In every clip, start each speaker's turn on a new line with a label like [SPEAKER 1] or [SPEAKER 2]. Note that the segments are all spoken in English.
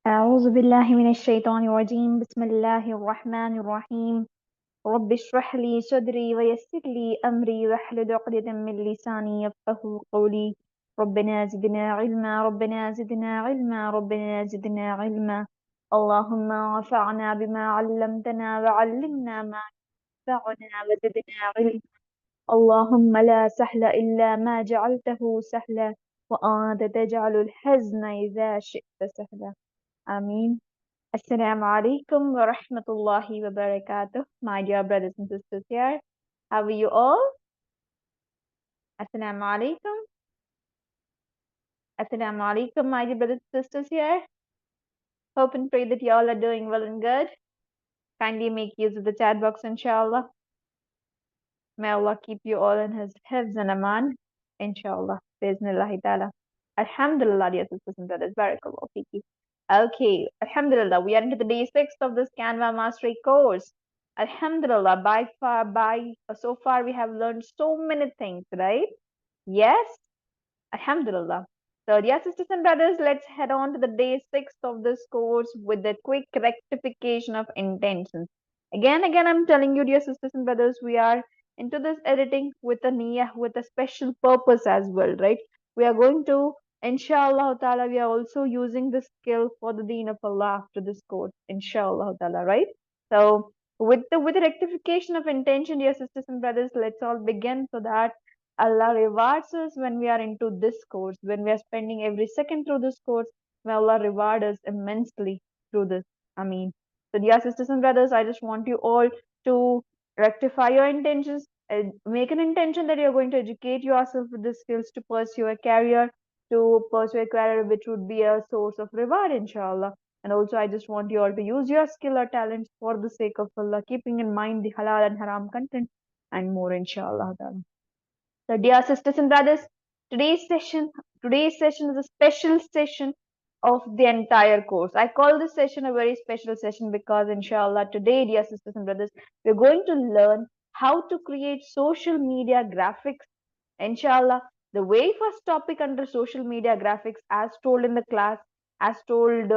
[SPEAKER 1] أعوذ بالله من الشيطان الرجيم بسم الله الرحمن الرحيم رب اشرح لي صدري ويسر لي أمري واحلل عقدة من لساني يفقهوا قولي ربنا زدنا علما ربنا زدنا علما ربنا زدنا علما اللهم انفعنا بما علمتنا وعلمنا ما ينفعنا وزدنا علما اللهم لا سهل إلا ما جعلته سهلا وأنت تجعل الحزن إذا شئت سهلا آمين. Assalamu alaikum wa rahmatullahi wa barakatuh. My dear brothers and sisters here. How are you all? Assalamu alaikum. Assalamu alaikum, my dear brothers and sisters here. Hope and pray that you all are doing well and good. Kindly make use of the chat box, inshallah. May Allah keep you all in His hifz and aman, inshallah. Bismillahi ta'ala. Alhamdulillah, dear sisters and brothers. Barakallah fiki. Okay, Alhamdulillah, we are into the day 6 of this Canva Mastery course. Alhamdulillah, so far we have learned so many things, right? Yes? Alhamdulillah. So, dear sisters and brothers, let's head on to the day 6 of this course with the quick rectification of intentions. Again, I'm telling you, dear sisters and brothers, we are into this editing with a niyyah, with a special purpose as well, right? We are going to, inshallah ta'ala, we are also using this skill for the deen of Allah after this course, inshallah ta'ala, right? So, with the rectification of intention, dear sisters and brothers, let's all begin so that Allah rewards us when we are into this course, when we are spending every second through this course. May Allah reward us immensely through this. Ameen. So, dear sisters and brothers, I just want you all to rectify your intentions. Make an intention that you're going to educate yourself with the skills to pursue a career, which would be a source of reward, inshallah. And also, I just want you all to use your skill or talents for the sake of Allah, keeping in mind the halal and haram content and more, inshallah. So, dear sisters and brothers, today's session is a special session of the entire course. I call this session a very special session because, inshallah, today, dear sisters and brothers, we're going to learn how to create social media graphics. Inshallah, the very first topic under social media graphics, as told in the class, as told in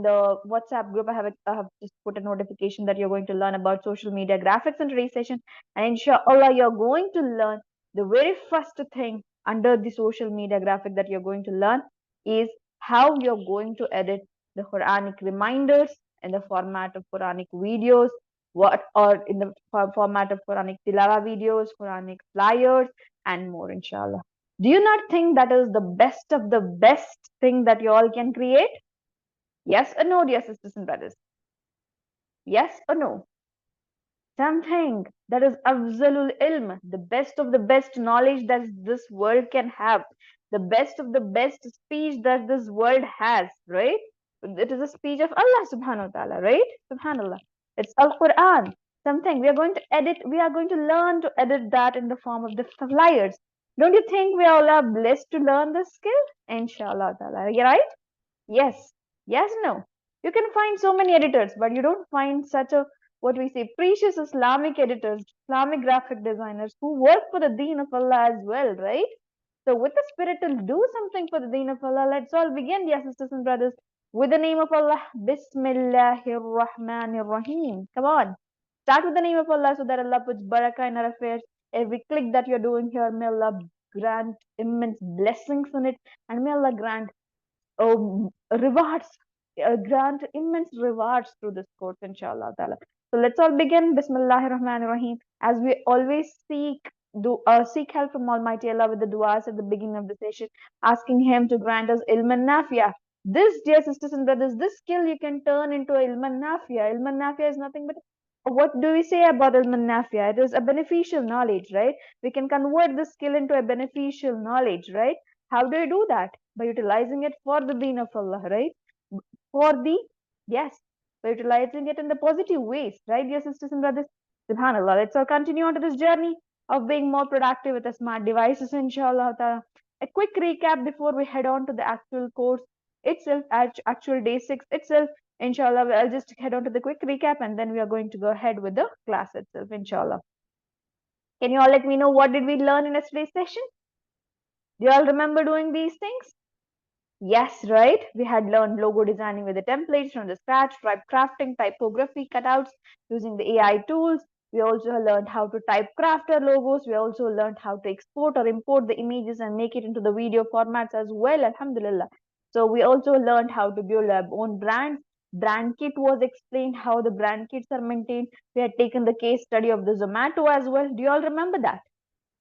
[SPEAKER 1] the WhatsApp group, I have just put a notification that you're going to learn about social media graphics in today's session. And inshallah, you're going to learn the very first thing under the social media graphic that you're going to learn is how you're going to edit the Quranic reminders in the format of Quranic videos, or in the format of Quranic tilawa videos, Quranic flyers, and more, inshallah. Do you not think that is the best of the best thing that you all can create? Yes or no, dear sisters and brothers? Yes or no? Something that is afzalul ilm, the best of the best knowledge that this world can have, the best of the best speech that this world has, right? It is a speech of Allah subhanahu wa ta'ala, right? Subhanallah. It's Al-Quran. Something we are going to edit, we are going to learn to edit that in the form of the flyers. Don't you think we all are blessed to learn this skill? Inshallah ta'ala. You right? Yes. Yes, no. You can find so many editors, but you don't find such a, what we say, precious Islamic editors, Islamic graphic designers who work for the deen of Allah as well, right? So, with the spirit to do something for the deen of Allah, let's all begin, dear sisters and brothers, with the name of Allah. Bismillahir Rahmanir Rahim. Come on. Start with the name of Allah so that Allah puts barakah in our affairs. Every click that you're doing here, may Allah grant immense blessings on it, and may Allah grant rewards, grant immense rewards through this course, inshallah ta'ala. So let's all begin. Bismillahir Rahmanir Rahim. As we always seek help from Almighty Allah with the du'as at the beginning of the session, asking Him to grant us ilman nafiya. This, dear sisters and brothers, this skill you can turn into ilman nafiya. Ilman nafiya is nothing but, what do we say about ilman nafiya? It is a beneficial knowledge, right? We can convert this skill into a beneficial knowledge, right? How do you do that? By utilizing it for the deen of Allah, right? For the, yes, by utilizing it in the positive ways, right, dear sisters and brothers? Subhanallah. Let's all continue on to this journey of being more productive with the smart devices, inshallah ta'ala. A quick recap before we head on to the actual course itself, actual day 6 itself. Inshallah, I'll just head on to the quick recap and then we are going to go ahead with the class itself, inshallah. Can you all let me know what did we learn in yesterday's session? Do you all remember doing these things? Yes, right. We had learned logo designing with the templates from the scratch, type crafting, typography cutouts using the AI tools. We also learned how to type craft our logos. We also learned how to export or import the images and make it into the video formats as well. Alhamdulillah. So we also learned how to build our own brand. Brand kit was explained how the brand kits are maintained. We had taken the case study of the Zomato as well. Do you all remember that?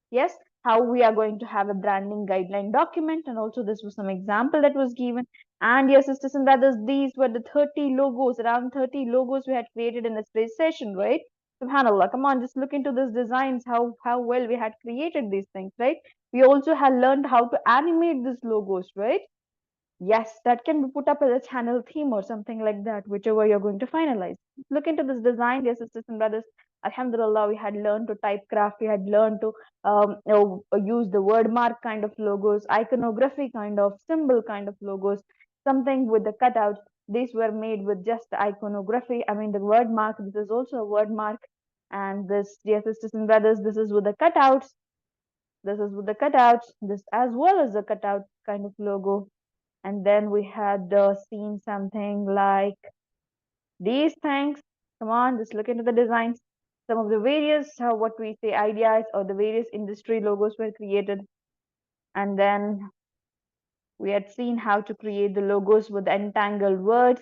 [SPEAKER 1] Yes, how we are going to have a branding guideline document, and also this was some example that was given. And yes, sisters and brothers, these were the 30 logos, around 30 logos we had created in this session, right? Subhanallah, come on, just look into these designs, how well we had created these things, right? We also had learned how to animate these logos, right? Yes, that can be put up as a channel theme or something like that, whichever you're going to finalize. Look into this design, dear sisters and brothers. Alhamdulillah, we had learned to type craft, we had learned to use the word mark kind of logos, iconography kind of, symbol kind of logos, something with the cutouts. These were made with just the iconography. I mean, the word mark, this is also a word mark. And this, dear sisters and brothers, this is with the cutouts. This is with the cutouts, this as well as the cutout kind of logo. And then we had seen something like these things. Come on, just look into the designs. Some of the various what we say ideas or the various industry logos were created. And then we had seen how to create the logos with entangled words,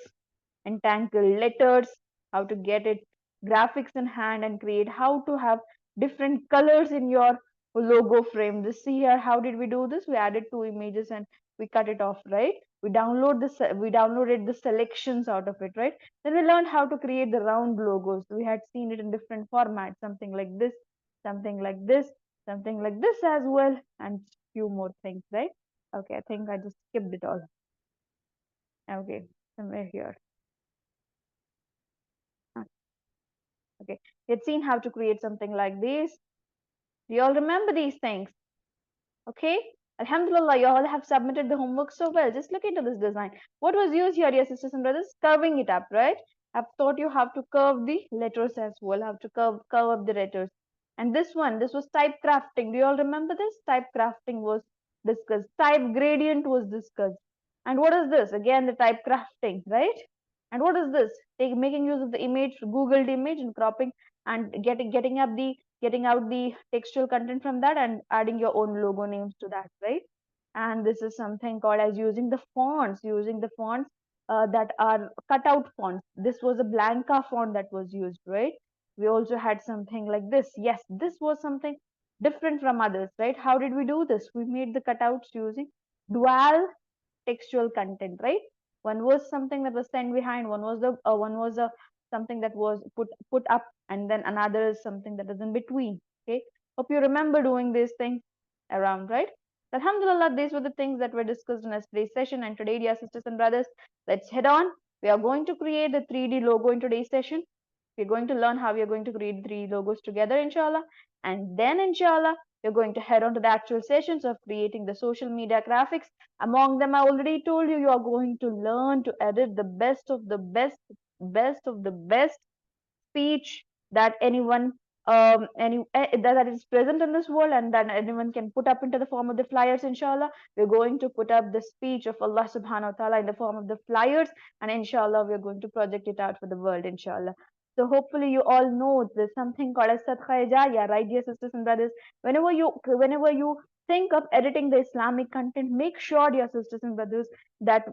[SPEAKER 1] entangled letters, how to get it graphics in hand and create how to have different colors in your logo frame. This see here, how did we do this? We added two images and we cut it off, right? We downloaded the selections out of it, right? Then we learned how to create the round logos. We had seen it in different formats, something like this, something like this, something like this as well, and few more things, right? Okay, I think I just skipped it all. Okay, somewhere here. Okay, you had seen how to create something like this. Do you all remember these things? Okay, Alhamdulillah, you all have submitted the homework so well. Just look into this design. What was used here, dear sisters and brothers? Curving it up, right? I've taught you how to curve the letters as well, how to curve up the letters. And this one, this was type crafting. Do you all remember this? Type crafting was discussed. Type gradient was discussed. And what is this? Again, the type crafting, right? And what is this? Making use of the image, Googled image, and cropping and getting out the textual content from that and adding your own logo names to that, right? And this is something called as using the fonts that are cutout fonts. This was a Blanca font that was used, right? We also had something like this. Yes, this was something different from others, right? How did we do this? We made the cutouts using dual textual content, right? One was something that was sent behind, one was a something that was put up, and then another is something that is in between. Okay, hope you remember doing these things around, right? Alhamdulillah, these were the things that were discussed in today's session. And today, dear sisters and brothers, let's head on. We are going to create the 3D logo in today's session. We're going to learn how we are going to create 3 logos together, inshallah. And then, inshallah, we're going to head on to the actual sessions of creating the social media graphics. Among them, I already told you, you are going to learn to edit the best of the best of the best speech that anyone that is present in this world and that anyone can put up into the form of the flyers. Inshallah, we're going to put up the speech of Allah subhanahu wa ta'ala in the form of the flyers, and inshallah we're going to project it out for the world, inshallah. So hopefully you all know there's something called as sadqa jariya, right, dear sisters and brothers? Whenever you think of editing the Islamic content, make sure, dear sisters and brothers, that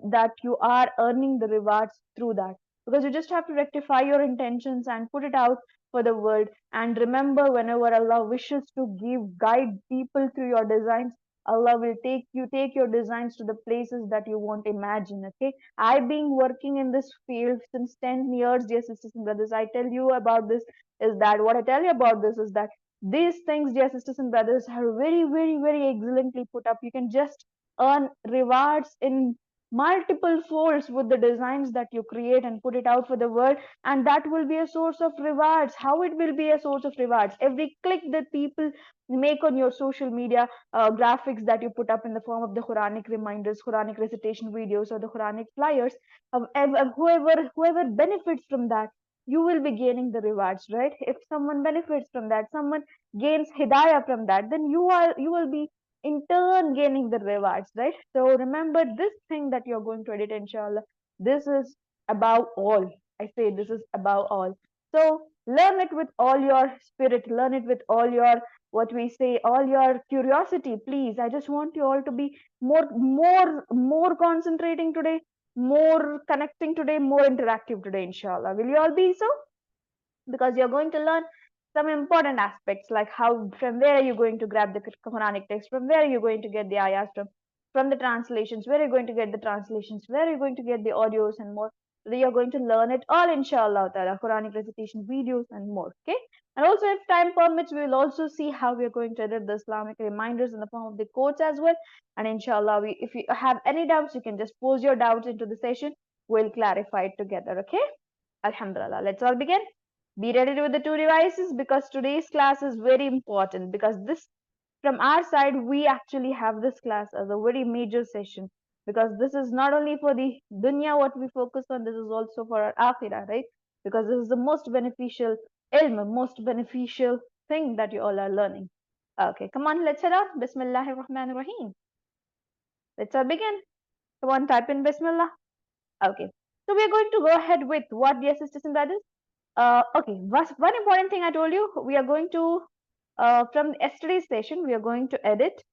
[SPEAKER 1] you are earning the rewards through that, because you just have to rectify your intentions and put it out for the world. And remember, whenever Allah wishes to guide people through your designs, Allah will take your designs to the places that you won't imagine. Okay, I've been working in this field since 10 years, dear sisters and brothers. I tell you about this is that what I tell you about this is that these things, dear sisters and brothers, are very, very, very excellently put up. You can just earn rewards in multiple folds with the designs that you create and put it out for the world, and that will be a source of rewards. How it will be a source of rewards? Every click that people make on your social media graphics that you put up in the form of the Quranic reminders, Quranic recitation videos, or the Quranic flyers, whoever benefits from that, you will be gaining the rewards, right? If someone benefits from that, someone gains hidayah from that, then you will be in turn gaining the rewards, right? So remember this thing that you're going to edit, inshallah. This is above all. I say this is above all. So learn it with all your spirit, learn it with all your, what we say, all your curiosity, please. I just want you all to be more concentrating today, more connecting today, more interactive today, inshallah. Will you all be so? Because you're going to learn some important aspects, like how, from where are you going to grab the Quranic text, from where are you going to get the ayahs from the translations, where are you going to get the translations, where are you going to get the audios and more. So you're going to learn it all, inshallah ta'ala, Quranic recitation videos and more. Okay. And also, if time permits, we will also see how we are going to edit the Islamic reminders in the form of the quotes as well. And inshallah, if you have any doubts, you can just pose your doubts into the session. We'll clarify it together. Okay. Alhamdulillah. Let's all begin. Be ready with the two devices, because today's class is very important, because this, from our side, we actually have this class as a very major session, because this is not only for the dunya what we focus on, this is also for our akhirah, right? Because this is the most beneficial ilm, most beneficial thing that you all are learning. Okay, come on, let's head out. Bismillahir Rahmanir Rahim. Let's all begin. Come on, type in Bismillah. Okay, so we are going to go ahead with what, dear sisters and brothers? Okay, one important thing I told you, we are going to, from yesterday's session, we are going to edit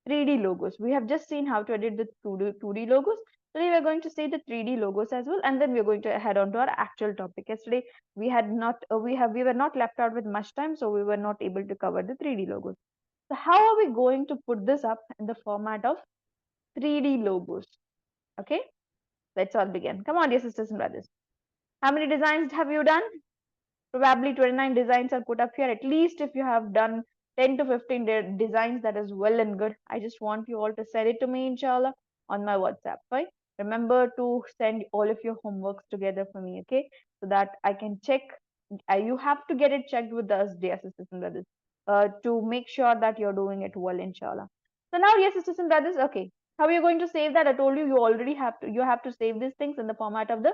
[SPEAKER 1] 3D logos. We have just seen how to edit the 2D logos. Today we are going to see the 3D logos as well, and then we are going to head on to our actual topic. Yesterday we had not, we were not left out with much time, so we were not able to cover the 3D logos. So how are we going to put this up in the format of 3D logos? Okay, let's all begin. Come on, dear sisters and brothers. How many designs have you done? Probably 29 designs are put up here. At least if you have done 10 to 15 designs, that is well and good. I just want you all to send it to me, inshallah, on my WhatsApp. Fine. Remember to send all of your homeworks together for me, okay? So that I can check. You have to get it checked with us, dear sisters and brothers, to make sure that you're doing it well, inshallah. So now, dear sisters and brothers, okay. How are you going to save that? I told you, you already have to. You have to save these things in the format of the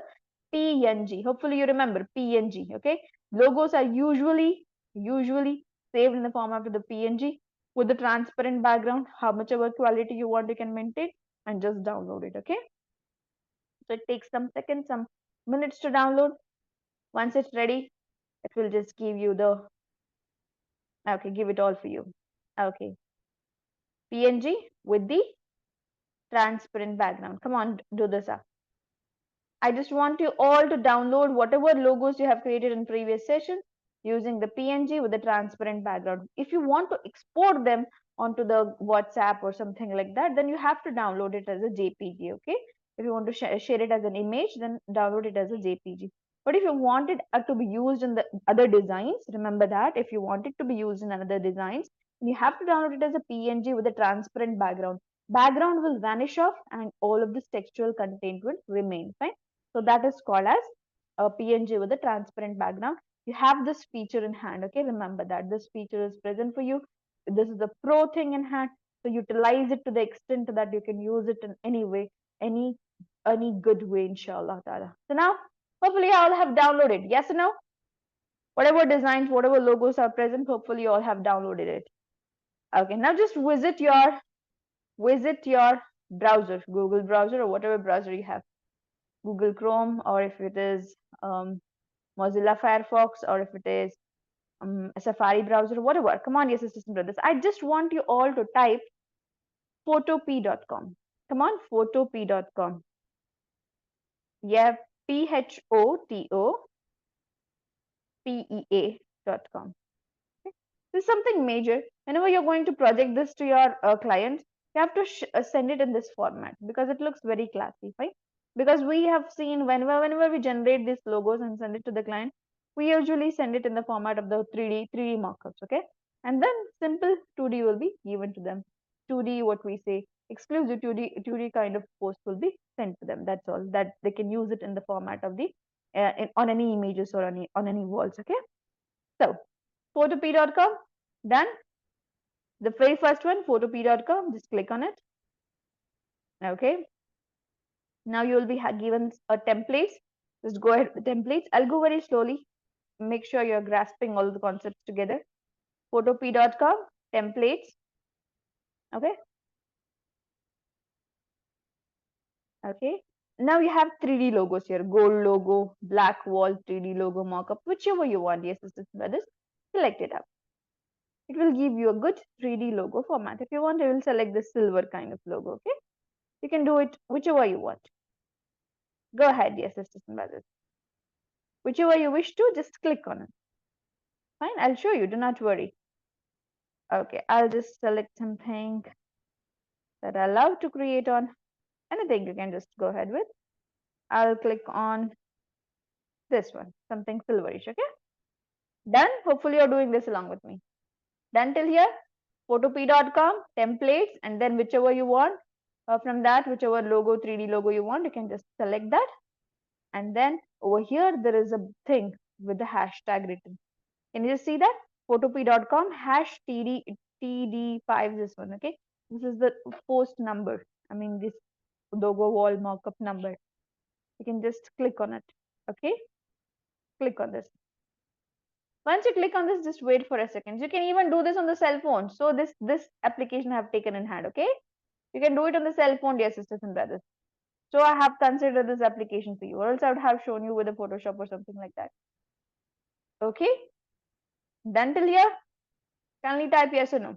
[SPEAKER 1] PNG. Hopefully, you remember PNG, okay? Logos are usually saved in the format of the PNG with the transparent background. How much ever quality you want, you can maintain and just download it. Okay. So it takes some seconds, some minutes to download. Once it's ready, it will just give you the, okay, give it all for you. Okay. PNG with the transparent background. Come on, do this up. I just want you all to download whatever logos you have created in previous sessions using the PNG with the transparent background. If you want to export them onto the WhatsApp or something like that, then you have to download it as a JPG, okay? If you want to share it as an image, then download it as a JPG. But if you want it to be used in the other designs, remember that if you want it to be used in another designs, you have to download it as a PNG with a transparent background. Background will vanish off and all of this textual content will remain, fine? So that is called as a PNG with a transparent background. You have this feature in hand. Okay, remember that this feature is present for you. This is the pro thing in hand. So utilize it to the extent that you can use it in any way, any good way, inshallah ta'ala. So now, hopefully, you all have downloaded. Yes or no? Whatever designs, whatever logos are present, hopefully, you all have downloaded it. Okay, now just visit your browser, Google browser or whatever browser you have. Google Chrome, or if it is Mozilla Firefox, or if it is a Safari browser, whatever. Come on, dear sisters and brothers. I just want you all to type photopea.com. Come on, photopea.com. Yeah, PHOTOPEA.com. This is something major. Whenever you're going to project this to your clients, you have to send it in this format because it looks very classy, right? Because we have seen whenever we generate these logos and send it to the client, we usually send it in the format of the 3D markups, okay? And then simple 2D will be given to them. 2D, what we say, exclusive 2D kind of post will be sent to them. That's all. That they can use it in the format of the on any images or on any walls, okay? So photopea.com, done. The very first one, photopea.com, just click on it. Okay. Now you will be given a template. Just go ahead with the templates. I'll go very slowly. Make sure you're grasping all the concepts together. Photopea.com, templates. Okay. Okay. Now you have 3D logos here. Gold logo, black wall, 3D logo mockup, whichever you want. Yes, sisters and brothers, select it up. It will give you a good 3D logo format. If you want, I will select the silver kind of logo. Okay. You can do it whichever you want. Go ahead, yes, sisters and brothers. Whichever you wish to, just click on it. Fine, I'll show you. Do not worry. Okay, I'll just select something that I love to create on. Anything you can just go ahead with. I'll click on this one, something silverish. Okay, done. Hopefully, you're doing this along with me. Done till here. Photop.com, templates, and then whichever you want. From that, whichever logo, 3D logo you want, you can just select that. And then over here, there is a thing with the hashtag written. Can you just see that? Photop.com hash TD5, this one. Okay, this is the post number. I mean, this logo wall mockup number. You can just click on it. Okay, click on this. Once you click on this, just wait for a second. You can even do this on the cell phone. So this application I have taken in hand. Okay, you can do it on the cell phone, dear sisters and brothers. So I have considered this application for you, or else I would have shown you with a Photoshop or something like that. Okay, done till here. Kindly type yes or no.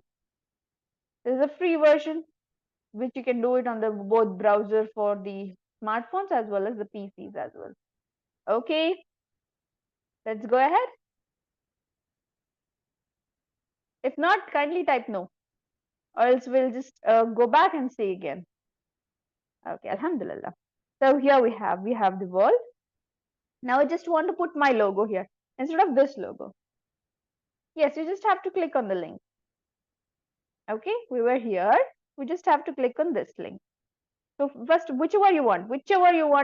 [SPEAKER 1] This is a free version, which you can do it on the both browser for the smartphones as well as the PCs as well. Okay, let's go ahead. If not, kindly type no, or else we'll just go back and see again. Okay, Alhamdulillah. So here we have the wall. Now I just want to put my logo here instead of this logo. Yes, you just have to click on the link. Okay, we were here. We just have to click on this link. So first, whichever you want,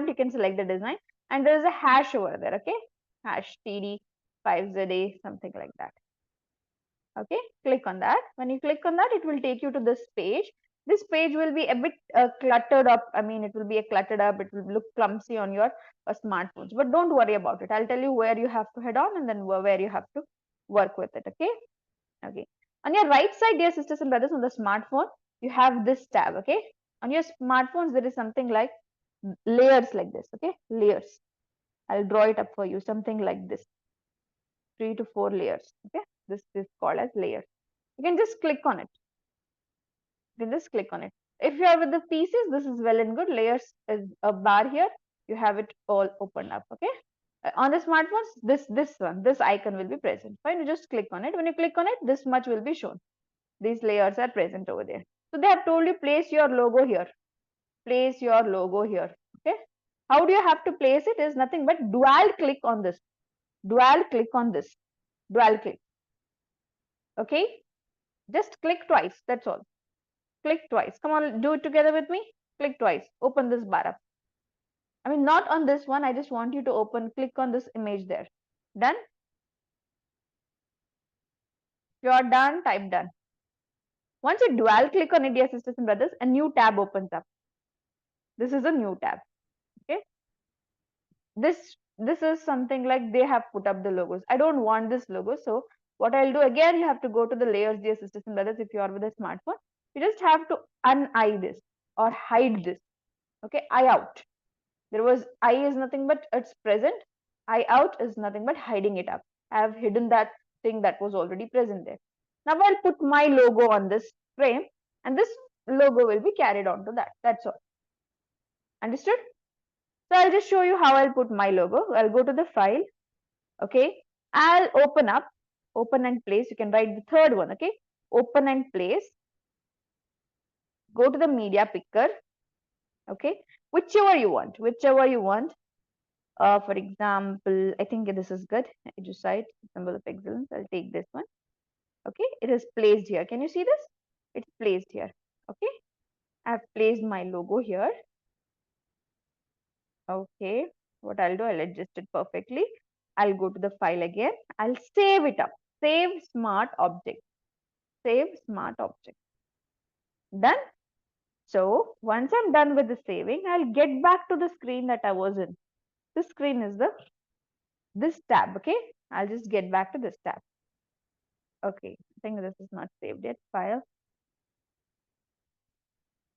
[SPEAKER 1] you can select the design. And there is a hash over there. Okay, hash TD5ZA, something like that. Okay, click on that. When you click on that, it will take you to this page. This page will be a bit cluttered up. I mean, it will be cluttered up. It will look clumsy on your smartphones. But don't worry about it. I'll tell you where you have to head on and then where you have to work with it. Okay. Okay. On your right side, dear sisters and brothers, on the smartphone, you have this tab. Okay. On your smartphones, there is something like layers like this. Okay. Layers. I'll draw it up for you. Something like this. 3 to 4 layers. Okay. This is called as layers. You can just click on it. You can just click on it. If you are with the PCs, this is well and good. Layers is a bar here. You have it all opened up. Okay. On the smartphones, this icon will be present. Fine. You just click on it. When you click on it, this much will be shown. These layers are present over there. So they have told you place your logo here. Place your logo here. Okay. How do you have to place it? Is nothing but dual click on this. Dual click on this. Dual click. Okay. Just click twice. That's all. Click twice. Come on, do it together with me. Click twice. Open this bar up. I mean, not on this one. I just want you to click on this image there. Done? If you are done, type done. Once you dual click on it, dear sisters and brothers, a new tab opens up. This is a new tab. Okay. This is something like they have put up the logos. I don't want this logo. So what I'll do again, you have to go to the layers, dear sisters and brothers, if you are with a smartphone. You just have to un-eye this or hide this. Okay, eye out. There was eye is nothing but it's present. Eye out is nothing but hiding it up. I have hidden that thing that was already present there. Now I'll put my logo on this frame and this logo will be carried on to that. That's all. Understood? So I'll just show you how I'll put my logo. I'll go to the file. Okay. I'll open and place. You can write the third one. Okay. Open and place. Go to the media picker. Okay. Whichever you want. For example, I think this is good. EDU-SITE, symbol of excellence. I'll take this one. Okay, it is placed here. Can you see this? It's placed here. Okay, I've placed my logo here. Okay, what I'll do, I'll adjust it perfectly. I'll go to the file again. I'll save it up. Save smart object. Save smart object. Done. So once I'm done with the saving, I'll get back to the screen that I was in. This screen is this tab. Okay, I'll just get back to this tab. Okay, I think this is not saved yet. File.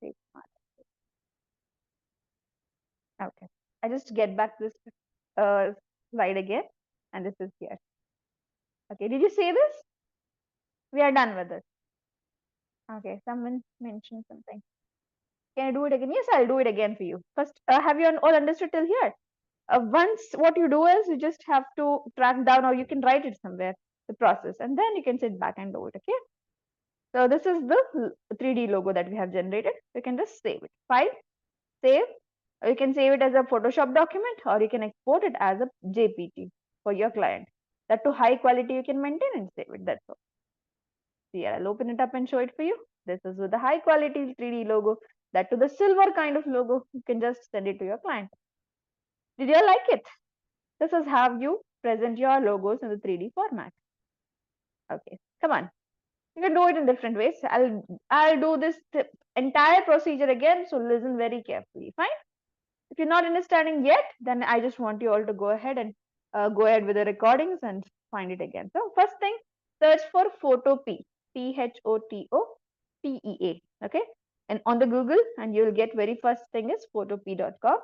[SPEAKER 1] Save smart. Okay. I just get back this uh, slide again, and this is here. Okay. Did you see this? We are done with it. Okay. Someone mentioned something. Can I do it again? Yes, I'll do it again for you. First, have you all understood till here? Once what you do is you just have to track down, or you can write it somewhere, the process, and then you can sit back and do it. Okay. So this is the 3D logo that we have generated. You can just save it. File, save. Or you can save it as a Photoshop document, or you can export it as a JPG for your client. That to high quality you can maintain and save it. That's all. So here I'll open it up and show it for you. This is with the high quality 3D logo. That to the silver kind of logo. You can just send it to your client. Did you like it? This is how you present your logos in the 3D format. Okay, come on. You can do it in different ways. I'll do this entire procedure again, so listen very carefully. Fine. If you're not understanding yet, then I just want you all to go ahead and go ahead with the recordings and find it again. So first thing, search for Photopea, Photopea. Okay, and on the Google, and you'll get very first thing is photopea.com.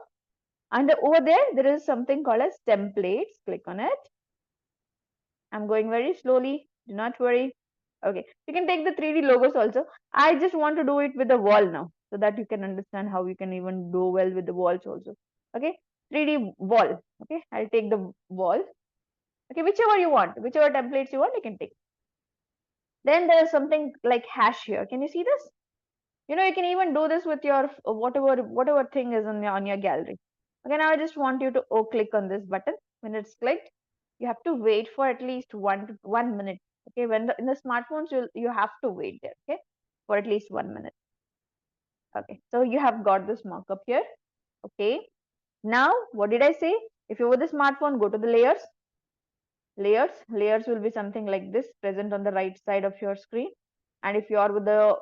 [SPEAKER 1] And over there is something called as templates. Click on it. I'm going very slowly. Do not worry. Okay, you can take the 3D logos also. I just want to do it with the wall now, so that you can understand how you can even do well with the walls also. Okay, 3D wall. Okay, I'll take the wall. Okay, whichever you want, whichever templates you want, you can take. Then there is something like hash here. Can you see this? You know, you can even do this with your whatever thing is on your gallery. Okay, now I just want you to click on this button. When it's clicked, you have to wait for at least 1 minute. Okay, when in the smartphones you have to wait there. Okay, for at least 1 minute. Okay, so you have got this markup here. Okay, now what did I say? If you were the smartphone, go to the layers. Layers will be something like this, present on the right side of your screen. And if you are with the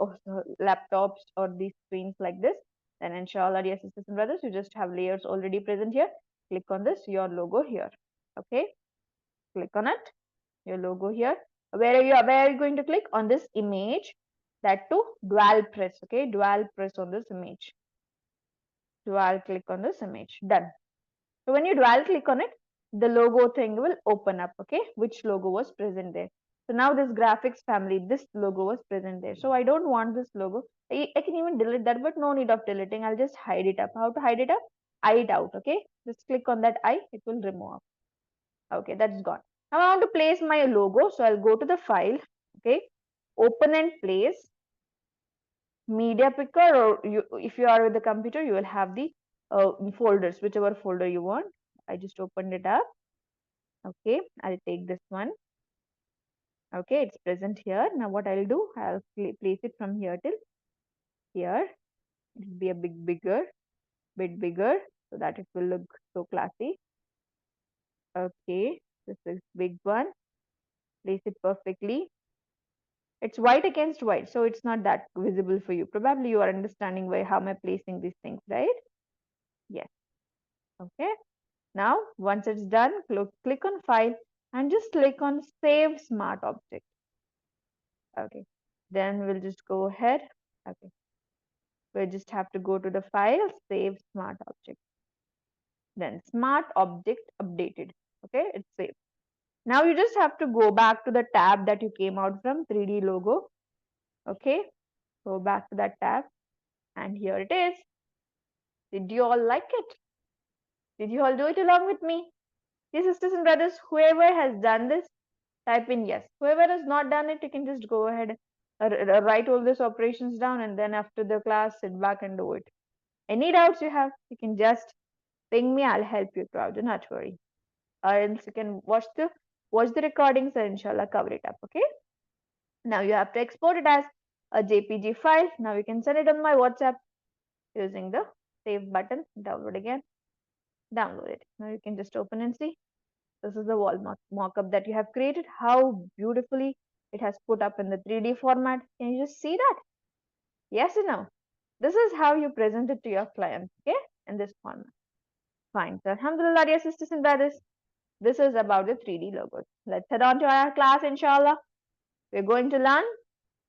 [SPEAKER 1] laptops or these screens like this, then inshallah, dear sisters and brothers, you just have layers already present here. Click on this, your logo here. Okay, click on it, your logo here. Where are you going to click? On this image, that to dual press. Okay, dual press on this image. Dual click on this image. Done. So when you dual click on it, the logo thing will open up. Okay, which logo was present there. So now this graphics family, this logo was present there. So I don't want this logo. I can even delete that, but no need of deleting. I'll just hide it up. How to hide it up? Eye it out. Okay, just click on that eye. It will remove. Okay, that's gone. Now I want to place my logo. So I'll go to the file. Okay, open and place media picker, or if you are with the computer, you will have the folders, whichever folder you want. I just opened it up. Okay, I'll take this one. Okay, it's present here. Now what I'll do, I'll place it from here till here. It will be a bit bigger, so that it will look so classy. Okay, this is big one. Place it perfectly. It's white against white, so it's not that visible for you. Probably you are understanding why how am I placing these things, right? Yes. Okay. Now, once it's done, click on File and just click on Save Smart Object. Okay. Then we'll just go ahead. Okay. We'll just have to go to the file, Save Smart Object. Then Smart Object Updated. Okay, it's saved. Now you just have to go back to the tab that you came out from, 3D logo. Okay, go back to that tab, and here it is. Did you all like it? Did you all do it along with me? Dear sisters and brothers, whoever has done this, type in yes. Whoever has not done it, you can just go ahead, write all these operations down, and then after the class, sit back and do it. Any doubts you have, you can just ping me. I'll help you throughout. Do not worry. Or else you can watch the recordings and inshallah cover it up. Okay. Now you have to export it as a JPG file. Now you can send it on my WhatsApp using the save button. Download again. Download it. Now you can just open and see. This is the wall mock-up that you have created. How beautifully it has put up in the 3D format. Can you just see that? Yes or no? This is how you present it to your client, okay, in this format. Fine. So, alhamdulillah, dear sisters and brothers, this is about the 3D logos. Let's head on to our class, inshallah. We're going to learn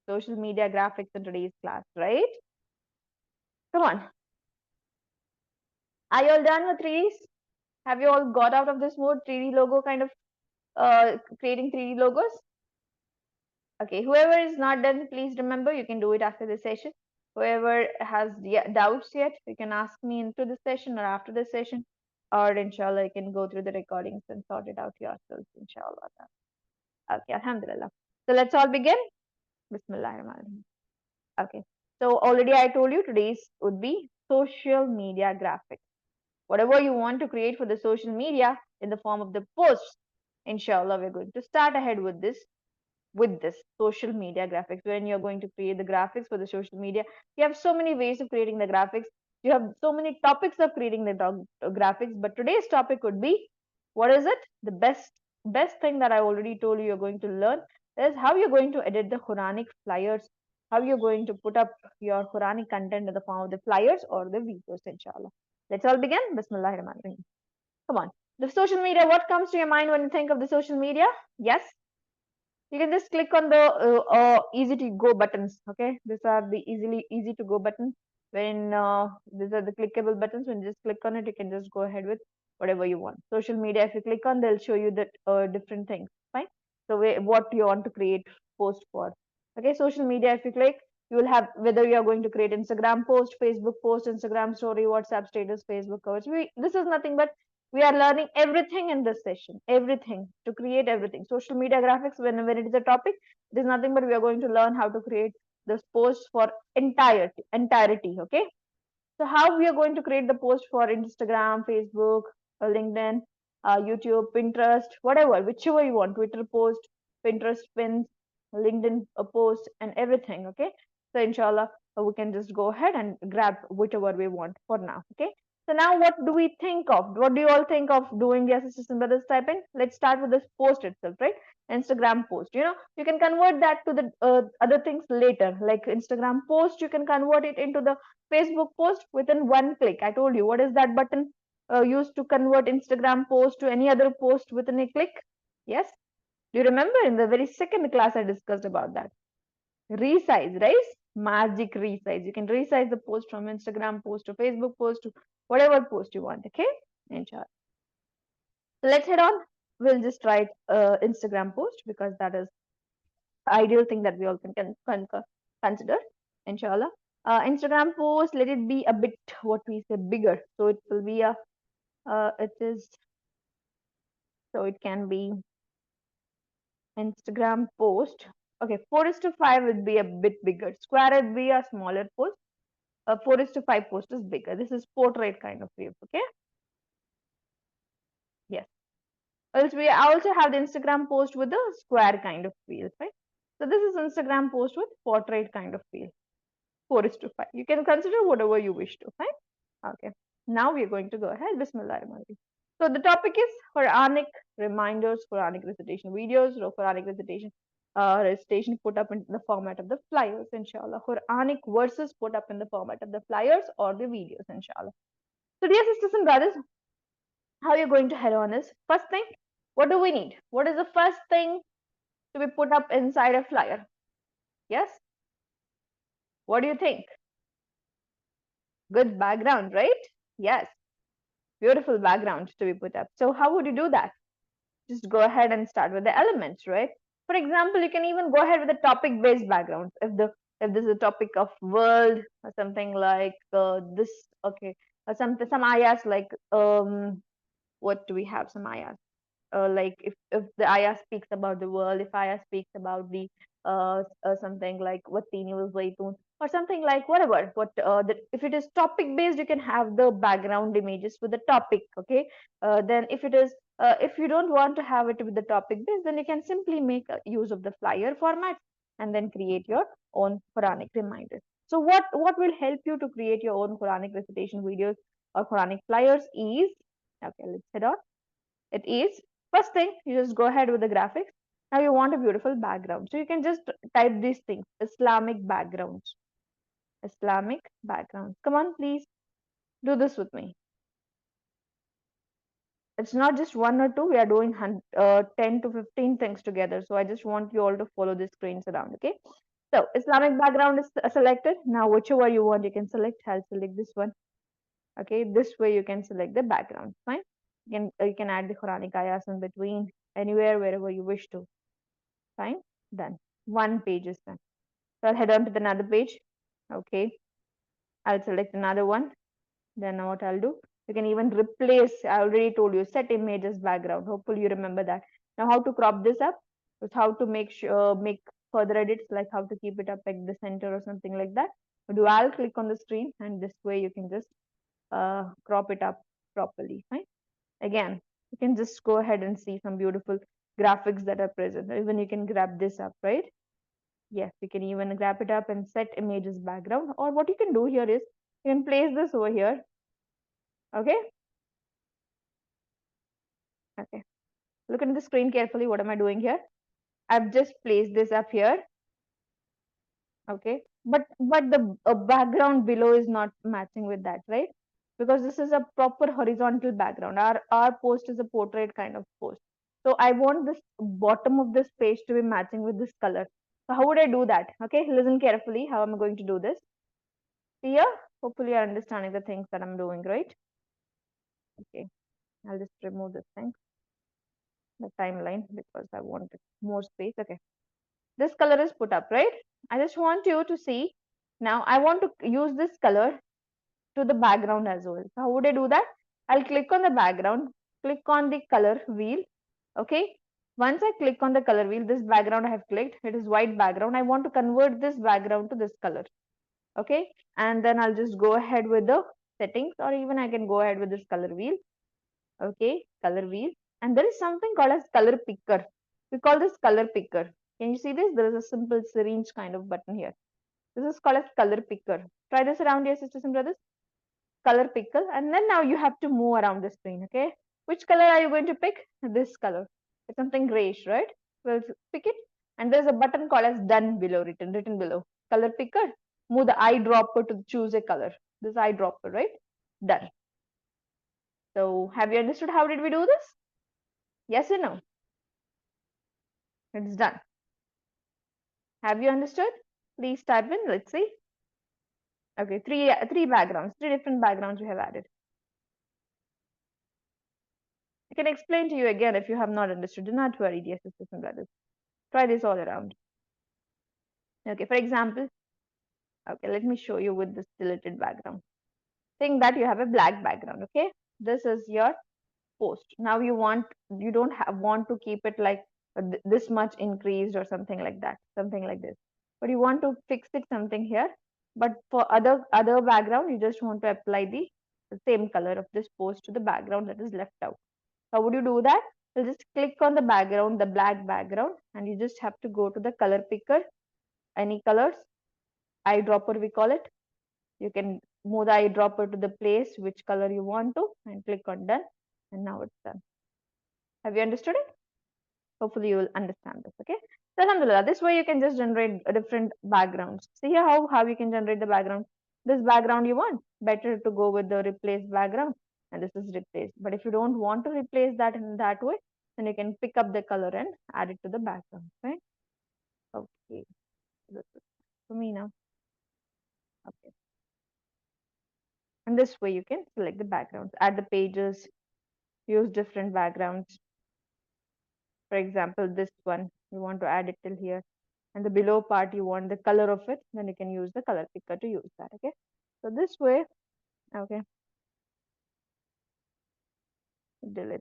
[SPEAKER 1] social media graphics in today's class, right? Come on. Are you all done with 3Ds? Have you all got out of this mode, 3D logo kind of creating 3D logos? Okay, whoever is not done, please remember you can do it after this session. Whoever has doubts yet, you can ask me into the session or after the session, or inshallah, you can go through the recordings and sort it out yourselves, inshallah. Okay, alhamdulillah. So let's all begin. Bismillahirrahmanirrahim. Okay, so already I told you today's would be social media graphics. Whatever you want to create for the social media in the form of the posts, inshallah, we're going to start ahead with this social media graphics. When you're going to create the graphics for the social media, you have so many ways of creating the graphics. You have so many topics of creating the graphics, but today's topic would be, what is it? The best thing that I already told you you're going to learn is how you're going to edit the Quranic flyers, how you're going to put up your Quranic content in the form of the flyers or the videos, inshallah. Let's all begin. Bismillahirrahmanirrahim. Come on. The social media, what comes to your mind when you think of the social media? Yes? You can just click on the easy to go buttons. Okay, these are the easy to go buttons. When these are the clickable buttons, when you just click on it, you can just go ahead with whatever you want. Social media, if you click on, they'll show you that different things. Fine. So what you want to create post for. Okay, social media, if you click, you will have whether you are going to create Instagram post, Facebook post, Instagram story, WhatsApp status, Facebook coverage. This is nothing but we are learning everything in this session, everything to create everything. Social media graphics, when it is a topic, it is nothing but we are going to learn how to create this post for entirety. Okay, so how we are going to create the post for Instagram, Facebook, LinkedIn, YouTube, Pinterest, whatever, whichever you want, Twitter post, Pinterest pins, LinkedIn post, and everything. Okay, so inshallah we can just go ahead and grab whichever we want for now. Okay, so now what do we think of? What do you all think of doing the assistant brothers typing? Let's start with this post itself, right? Instagram post. You can convert that to the other things later, like Instagram post. You can convert it into the Facebook post within one click. I told you what is that button used to convert Instagram post to any other post within a click? Yes. Do you remember in the very second class I discussed about that? Resize, right? Magic resize. You can resize the post from Instagram post to Facebook post to whatever post you want. Okay. Inshallah. So let's head on. We'll just write Instagram post because that is the ideal thing that we all can consider. Inshallah. Instagram post, let it be a bit what we say bigger. So it will be a it is so it can be Instagram post. Okay, 4:5 would be a bit bigger. Square would be a smaller post. 4:5 post is bigger. This is portrait kind of view. Okay. Yes. Else we also have the Instagram post with the square kind of feel, right? So this is Instagram post with portrait kind of feel. 4:5. You can consider whatever you wish to, fine? Okay. Now we are going to go ahead. Bismillahirrahmanirrahim. So the topic is Quranic reminders, Quranic recitation videos, or Quranic recitation put up in the format of the flyers, inshallah. Quranic verses put up in the format of the flyers or the videos, inshallah. So dear sisters and brothers, how you're going to head on is, first thing, what do we need? What is the first thing to be put up inside a flyer? Yes? What do you think? Good background, right? Yes. Beautiful background to be put up. So how would you do that? Just go ahead and start with the elements, right? For example, you can even go ahead with the topic based backgrounds. If this is a topic of world or something like this, okay, or some ayahs like what do we have? Some ayahs like if the ayah speaks about the world, if ayah speaks about the something like what was zaytun or something like whatever. If it is topic based, you can have the background images with the topic. Okay, then if you don't want to have it with the topic based, then you can simply make use of the flyer format and then create your own Quranic reminders. So what will help you to create your own Quranic recitation videos or Quranic flyers is, okay, let's head on. It is, first thing, you just go ahead with the graphics. Now you want a beautiful background. So you can just type these things, Islamic backgrounds. Islamic backgrounds. Come on, please do this with me. It's not just one or two. We are doing 10 to 15 things together. So I just want you all to follow the screens around. Okay. So Islamic background is selected. Now whichever you want, you can select. I'll select this one. Okay, this way you can select the background. Fine. You can add the Quranic ayahs in between, anywhere, wherever you wish to. Fine. Done. One page is done. So I'll head on to the another page. Okay. I'll select another one. Then what I'll do, you can even replace, I already told you, set image as background. Hopefully you remember that. Now how to crop this up, is how to make further edits, like how to keep it up at the center or something like that. I'll click on the screen, and this way you can just crop it up properly. Right? Again, you can just go ahead and see some beautiful graphics that are present. Even you can grab this up, right? Yes, you can even grab it up and set image as background. Or what you can do here is, you can place this over here. Okay. Okay. Look at the screen carefully. What am I doing here? I've just placed this up here. Okay. But the background below is not matching with that, right? Because this is a proper horizontal background. Our post is a portrait kind of post. So I want this bottom of this page to be matching with this color. So how would I do that? Okay, listen carefully how I'm going to do this. See here? Hopefully you're understanding the things that I'm doing, right? Okay. I'll just remove this thing, the timeline, because I wanted more space. Okay. This color is put up, right? I just want you to see. Now I want to use this color to the background as well. So how would I do that? I'll click on the background, click on the color wheel. Okay. Once I click on the color wheel, this background I have clicked, it is white background. I want to convert this background to this color. Okay. And then I'll just go ahead with the settings, or even I can go ahead with this color wheel. Okay. Color wheel. And there is something called as color picker. We call this color picker. Can you see this? There is a simple syringe kind of button here. This is called as color picker. Try this around, your sisters and brothers. Color picker. And then now you have to move around the screen. Okay. Which color are you going to pick? This color. It's something grayish, right? Well, pick it. And there's a button called as done below, written below. Color picker. Move the eyedropper to choose a color. This eyedropper, right? Done. So have you understood how did we do this? Yes or no? It's done. Have you understood? Please type in. Let's see. Okay, three backgrounds, three different backgrounds we have added. I can explain to you again if you have not understood. Do not worry, dear sisters and brothers. Try this all around. Okay, for example, okay, let me show you with this deleted background. Think that you have a black background. Okay, this is your post. Now you don't want to keep it like this much increased or something like that, something like this. But you want to fix it something here. But for other background, you just want to apply the same color of this post to the background that is left out. How would you do that? You'll just click on the background, the black background, and you just have to go to the color picker, any colors, eyedropper we call it. You can move the eyedropper to the place which color you want to, and click on done, and now it's done. Have you understood it? Hopefully you will understand this. Okay. So alhamdulillah, this way you can just generate different backgrounds. See here how you can generate the background. This background you want, better to go with the replace background, and this is replaced. But if you don't want to replace that in that way, then you can pick up the color and add it to the background. Right? Okay. This is for me now. Okay. And this way you can select the backgrounds, add the pages, use different backgrounds. For example, this one, you want to add it till here. And the below part, you want the color of it, then you can use the color picker to use that. Okay. So this way, okay, delete.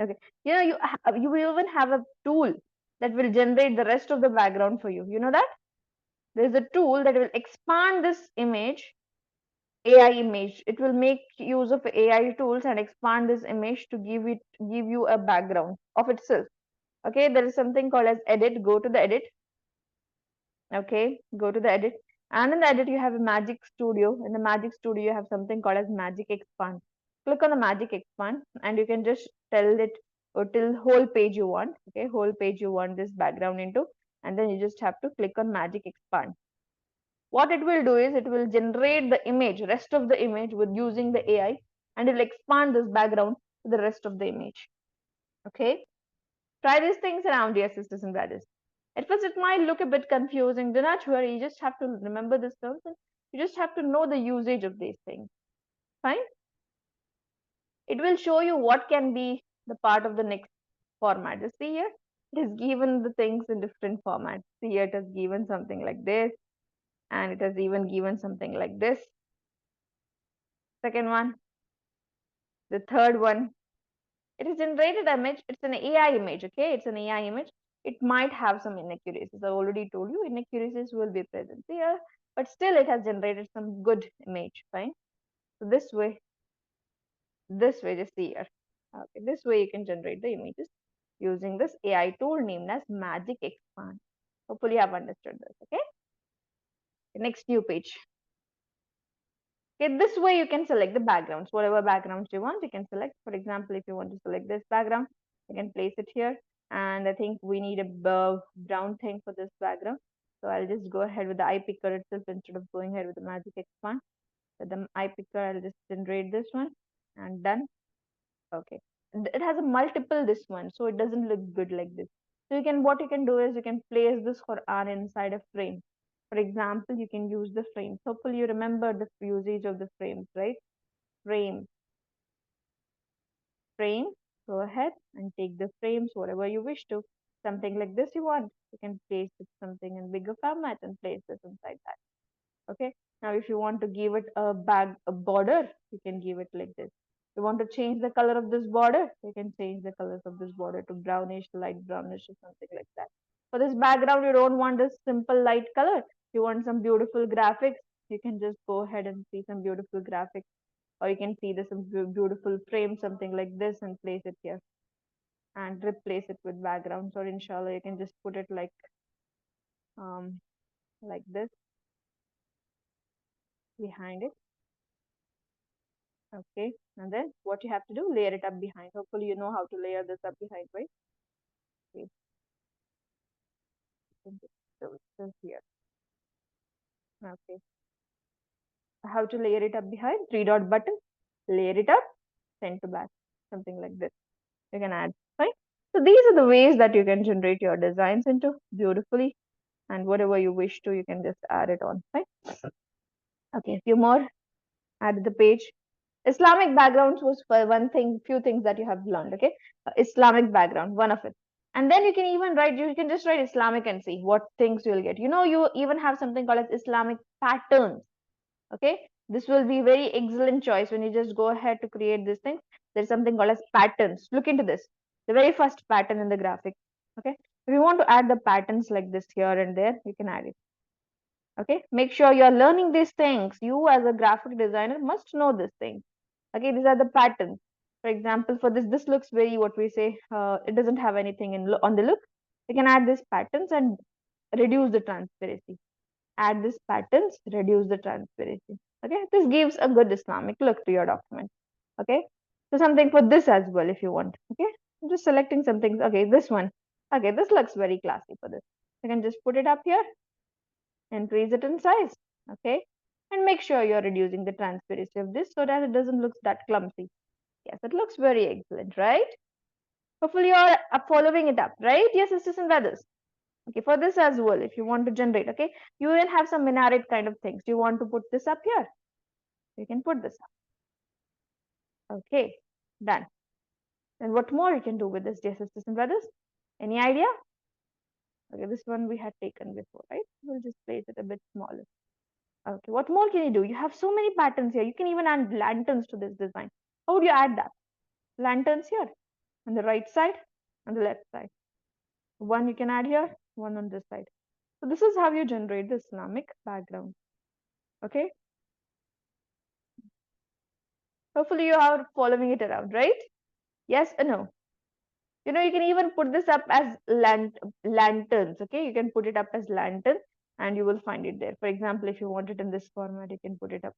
[SPEAKER 1] Okay. You will even have a tool that will generate the rest of the background for you. You know that? There's a tool that will expand this image, AI image. It will make use of AI tools and expand this image to give you a background of itself. Okay, there is something called as edit. Go to the edit. Okay, go to the edit. And in the edit, you have a Magic Studio. In the Magic Studio, you have something called as Magic Expand. Click on the Magic Expand, and you can just tell it or till whole page you want. Okay, whole page you want this background into, and then you just have to click on Magic Expand. What it will do is it will generate the image, rest of the image with using the AI, and it will expand this background to the rest of the image. Okay, try these things around, dear sisters and brothers. At first, it might look a bit confusing. Do not worry. You just have to remember this terms and you just have to know the usage of these things. Fine. It will show you what can be the part of the next format. You see here, it has given the things in different formats. See here, it has given something like this, and it has even given something like this. Second one, the third one. It is generated image. It's an AI image. Okay, it's an AI image. It might have some inaccuracies. I already told you inaccuracies will be present here, but still it has generated some good image. Fine. So this way, just see here. Okay, this way you can generate the images using this AI tool named as Magic Expand. Hopefully you have understood this. Okay. The next new page. Okay, this way you can select the backgrounds. Whatever backgrounds you want, you can select. For example, if you want to select this background, you can place it here. And I think we need a brown thing for this background. So I'll just go ahead with the eye picker itself instead of going ahead with the Magic Expand. With the eye picker, I'll just generate this one and done. Okay. It has a multiple this one, so it doesn't look good like this. So what you can do is you can place this Quran inside a frame. For example, you can use the frames. Hopefully you remember the usage of the frames, right? Frame, frame. Go ahead and take the frames, whatever you wish to. Something like this you want. You can place it something in bigger format and place this inside that. Okay. Now, if you want to give it a border, you can give it like this. You want to change the color of this border, you can change the colors of this border to brownish, light brownish, or something like that. For this background, you don't want a simple light color. You want some beautiful graphics. You can just go ahead and see some beautiful graphics, or you can see some beautiful frame, something like this, and place it here and replace it with backgrounds. Or inshallah, you can just put it um like this behind it. Okay, and then what you have to do, layer it up behind. Hopefully you know how to layer this up behind, right? Okay, so it's here. Okay, how to layer it up behind? Three dot button, layer it up, send to back, something like this. You can add, right? So these are the ways that you can generate your designs into beautifully, and whatever you wish to, you can just add it on, right? Okay, a few more. Add the page. Islamic backgrounds was for one thing, few things that you have learned. Okay, Islamic background, one of it. And then you can even write, you can just write Islamic and see what things you'll get. You know, you even have something called as Islamic patterns. Okay, this will be very excellent choice when you just go ahead to create this thing. There's something called as patterns. Look into this, the very first pattern in the graphic. Okay, if you want to add the patterns like this here and there, you can add it. Okay, make sure you're learning these things. You as a graphic designer must know this thing. Okay, these are the patterns. For example, for this looks very, what we say, it doesn't have anything on the look. You can add these patterns and reduce the transparency. Add these patterns, reduce the transparency. Okay, this gives a good Islamic look to your document. Okay, so something for this as well if you want. Okay, I'm just selecting something. Okay, this one. Okay, this looks very classy for this. You can just put it up here, increase it in size. Okay, and make sure you're reducing the transparency of this so that it doesn't look that clumsy. Yes, it looks very excellent, right? Hopefully you're following it up, right? Yes, sisters and brothers. Okay, for this as well, if you want to generate, okay, you will have some minaret kind of things. You want to put this up here, you can put this up. Okay, done. Then what more you can do with this, dear sisters and brothers? Any idea? Okay, this one we had taken before, right? We'll just place it a bit smaller. Okay, what more can you do? You have so many patterns here. You can even add lanterns to this design. How would you add that? Lanterns here on the right side, on the left side. One you can add here, one on this side. So this is how you generate the Islamic background. Okay. Hopefully you are following it around, right? Yes or no? You know, you can even put this up as lanterns. Okay, you can put it up as lantern and you will find it there. For example, if you want it in this format, you can put it up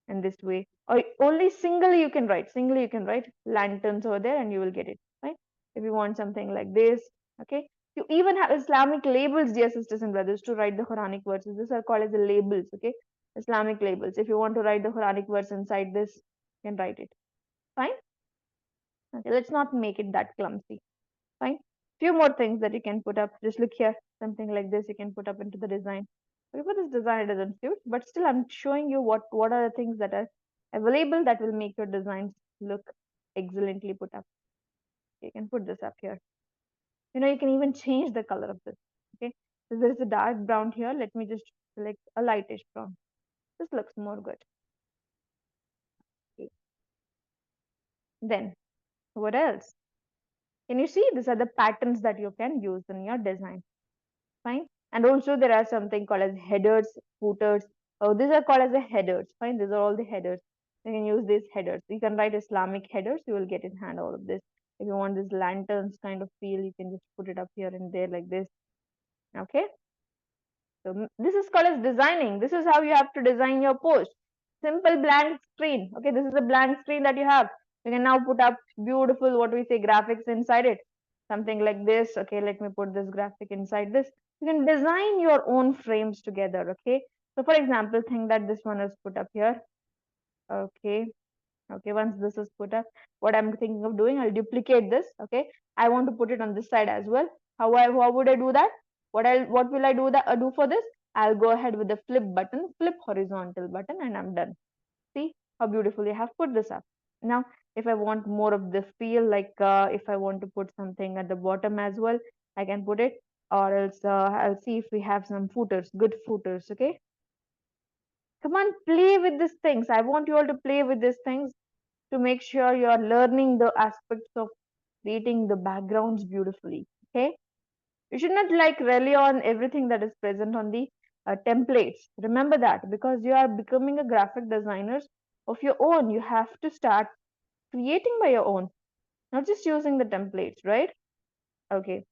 [SPEAKER 1] in this way. Or only singly you can write lanterns over there and you will get it, right? If you want something like this, okay. You even have Islamic labels, dear sisters and brothers, to write the Quranic verses. These are called as the labels, okay? Islamic labels. If you want to write the Quranic verse inside this, you can write it. Fine? Okay, let's not make it that clumsy. Fine? Few more things that you can put up. Just look here, something like this you can put up into the design. Okay, for this design it doesn't suit, but still I'm showing you what are the things that are available that will make your designs look excellently put up. You can put this up here. You can even change the color of this. Okay, so there is a dark brown here. Let me just select a lightish brown. This looks more good. Okay. Then what else? Can you see these are the patterns that you can use in your design? Fine. And also there are something called as headers, footers. Oh, these are called as the headers. Fine. These are all the headers. You can use these headers. You can write Islamic headers. You will get in hand all of this. If you want this lanterns kind of feel, you can just put it up here and there like this. Okay. So this is called as designing. This is how you have to design your post. Simple blank screen. Okay, this is a blank screen that you have. You can now put up beautiful, what we say, graphics inside it. Something like this. Okay, let me put this graphic inside this. You can design your own frames together. Okay. So for example, think that this one is put up here. Okay. Okay, once this is put up, what I'm thinking of doing, I'll duplicate this. Okay, I want to put it on this side as well. How would I do that? What will I do for this? I'll go ahead with the flip button, flip horizontal button, and I'm done. See how beautifully I have put this up. Now if I want more of the feel, like if I want to put something at the bottom as well, I can put it, or else I'll see if we have some footers, good footers. Okay, come on, play with these things. I want you all to play with these things to make sure you are learning the aspects of creating the backgrounds beautifully. Okay, you should not like rely on everything that is present on the templates. Remember that, because you are becoming a graphic designer of your own, you have to start creating by your own, not just using the templates, right? Okay,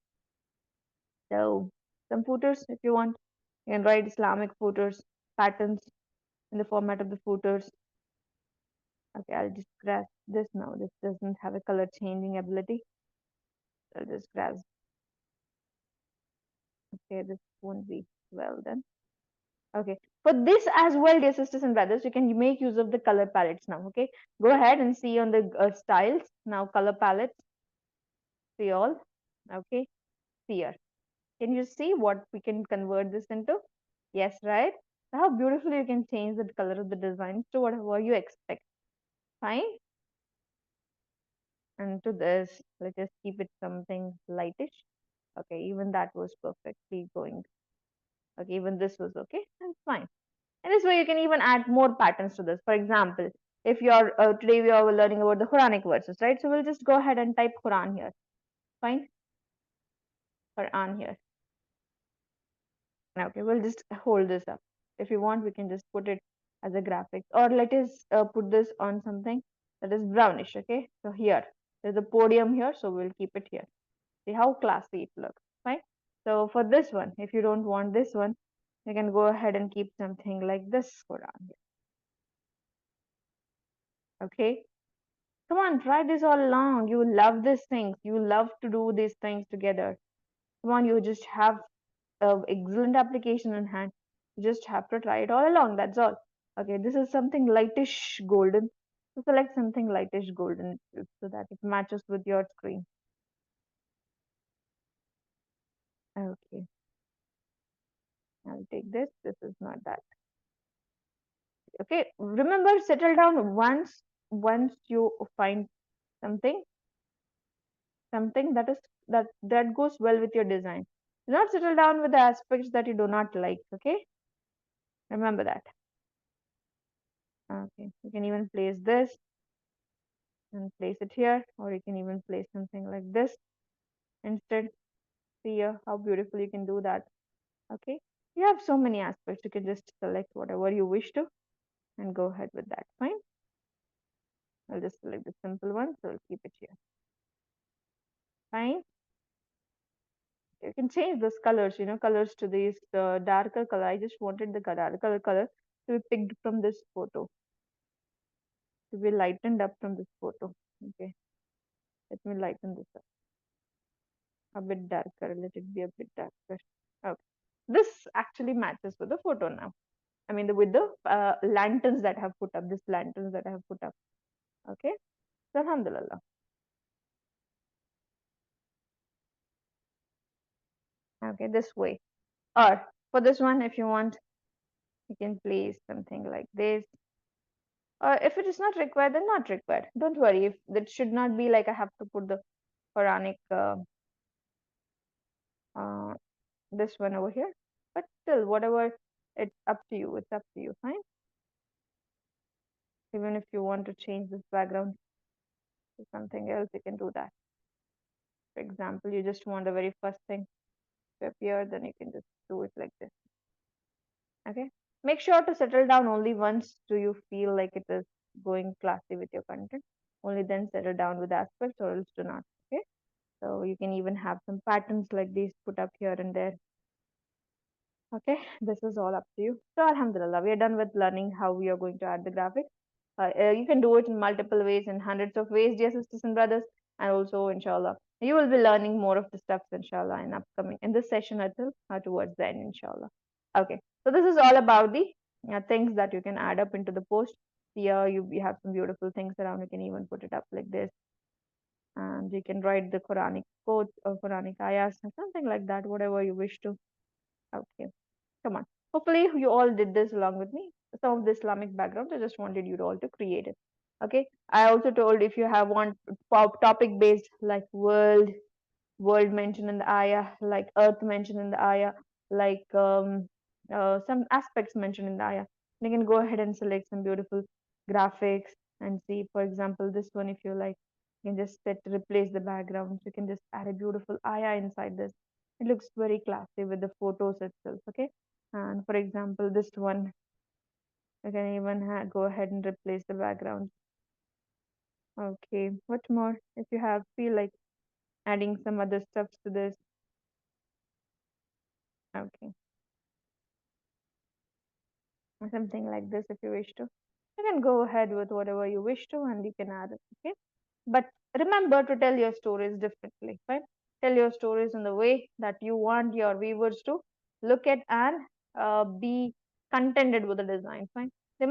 [SPEAKER 1] so some footers, if you want, you can write Islamic footers, patterns in the format of the footers. Okay, I'll just grab this now. This doesn't have a color changing ability. I'll just grab. Okay, this won't be well done. Okay, for this as well, dear sisters and brothers, you can make use of the color palettes now. Okay, go ahead and see on the styles now, color palettes. See all. Okay, here. Can you see what we can convert this into? Yes, right? How beautifully you can change the color of the designs to whatever you expect. Fine. And to this, let's just keep it something lightish. Okay, even that was perfectly going. Okay, even this was okay. That's fine. And this way you can even add more patterns to this. For example, if you're today we are learning about the Quranic verses, right? So we'll just go ahead and type Quran here. Fine. Quran here. Okay, we'll just hold this up. If you want, we can just put it as a graphic, or let us put this on something that is brownish. Okay, so here there's a podium here, so we'll keep it here. See how classy it looks. Fine. So for this one, if you don't want this one, you can go ahead and keep something like this Quran here. Okay, come on, try this all along. You love these things. You love to do these things together. Come on, you just have an excellent application in hand. You just have to try it all along. That's all. Okay, this is something lightish golden. So select something lightish golden so that it matches with your screen. Okay, I'll take this. This is not that. Okay, remember, settle down once you find something that goes well with your design. Do not settle down with the aspects that you do not like. Okay, remember that. Okay, you can even place this and place it here, or you can even place something like this instead. See here how beautiful you can do that. Okay, you have so many aspects. You can just select whatever you wish to and go ahead with that. Fine, I'll just select the simple one, so I'll keep it here. Fine. You can change those colors, colors to these darker color. I just wanted the darker color to be picked from this photo, to be lightened up from this photo. Okay, let me lighten this up a bit darker. Let it be a bit darker. Okay, this actually matches with the photo now. I mean, with the lanterns that I have put up. This lanterns that I have put up. Okay, so alhamdulillah. Okay, this way. Or for this one, if you want, you can place something like this. Or if it is not required, then not required. Don't worry. If that should not be like I have to put the Quranic uh, this one over here. But still, whatever, it's up to you. It's up to you. Fine. Even if you want to change this background to something else, you can do that. For example, you just want the very first thing to appear, then you can just do it like this. Okay. Make sure to settle down only once do you feel like it is going classy with your content. Only then settle down with aspects or else do not. Okay. So you can even have some patterns like these put up here and there. Okay, this is all up to you. So Alhamdulillah, we are done with learning how we are going to add the graphic. You can do it in multiple ways, in hundreds of ways, dear sisters and brothers. And also, inshallah, you will be learning more of the steps, inshallah, in this session until towards the end, inshallah. Okay, so this is all about the things that you can add up into the post. Here you have some beautiful things around. You can even put it up like this, and you can write the Quranic quotes or Quranic ayahs or something like that, whatever you wish to. Okay. Come on. Hopefully, you all did this along with me. Some of the Islamic background, I just wanted you all to create it. Okay. I also told if you have one topic based like world mentioned in the ayah, like earth mentioned in the ayah, like some aspects mentioned in the ayah, you can go ahead and select some beautiful graphics and see. For example, this one, if you like, you can just set replace the background. You can just add a beautiful ayah inside this. It looks very classy with the photos itself. Okay. And for example, this one, you can even go ahead and replace the background. Okay. What more? If you have feel like adding some other stuffs to this. Okay. Or something like this if you wish to. You can go ahead with whatever you wish to and you can add it. Okay. But remember to tell your stories differently, right? Tell your stories in the way that you want your viewers to look at and be contented with the design. Fine. They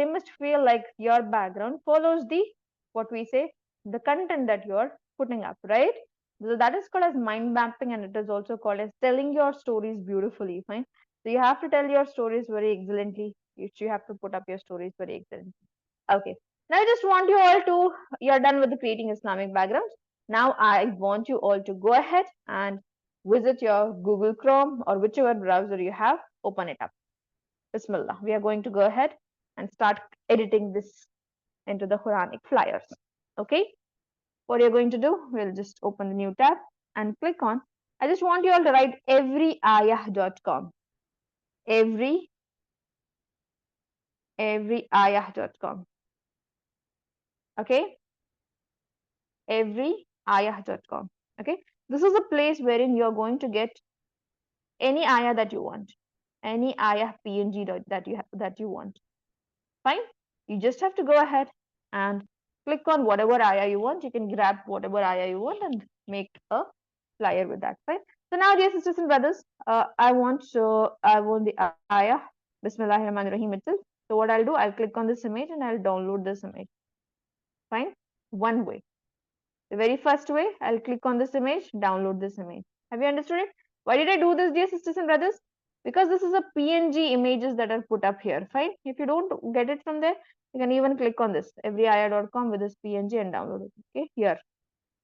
[SPEAKER 1] must feel like your background follows the what we say the content that you're putting up, right? So that is called as mind mapping and it is also called as telling your stories beautifully. Fine. So you have to tell your stories very excellently. You have to put up your stories very excellently. Okay. Now I just want you all to, you're done with the creating Islamic backgrounds. Now I want you all to go ahead and visit your Google Chrome or whichever browser you have, open it up. Bismillah. We are going to go ahead and start editing this into the Quranic flyers. Okay. What you're going to do, we'll just open the new tab and click on. I just want you all to write everyayah.com. Everyayah.com. Okay. Everyayah.com. Okay. This is a place wherein you're going to get any ayah that you want, any ayah PNG that you want. Fine. You just have to go ahead and click on whatever ayah you want. You can grab whatever ayah you want and make a flyer with that. Fine. So now, dear sisters and brothers, I want the ayah Bismillahirrahmanirrahim itself. So what I'll do, I'll click on this image and I'll download this image. Fine. One way. The very first way, I'll click on this image, download this image. Have you understood it? Why did I do this, dear sisters and brothers? Because this is a PNG images that are put up here. Fine. If you don't get it from there, you can even click on this everyayah.com with this PNG and download it. Okay, here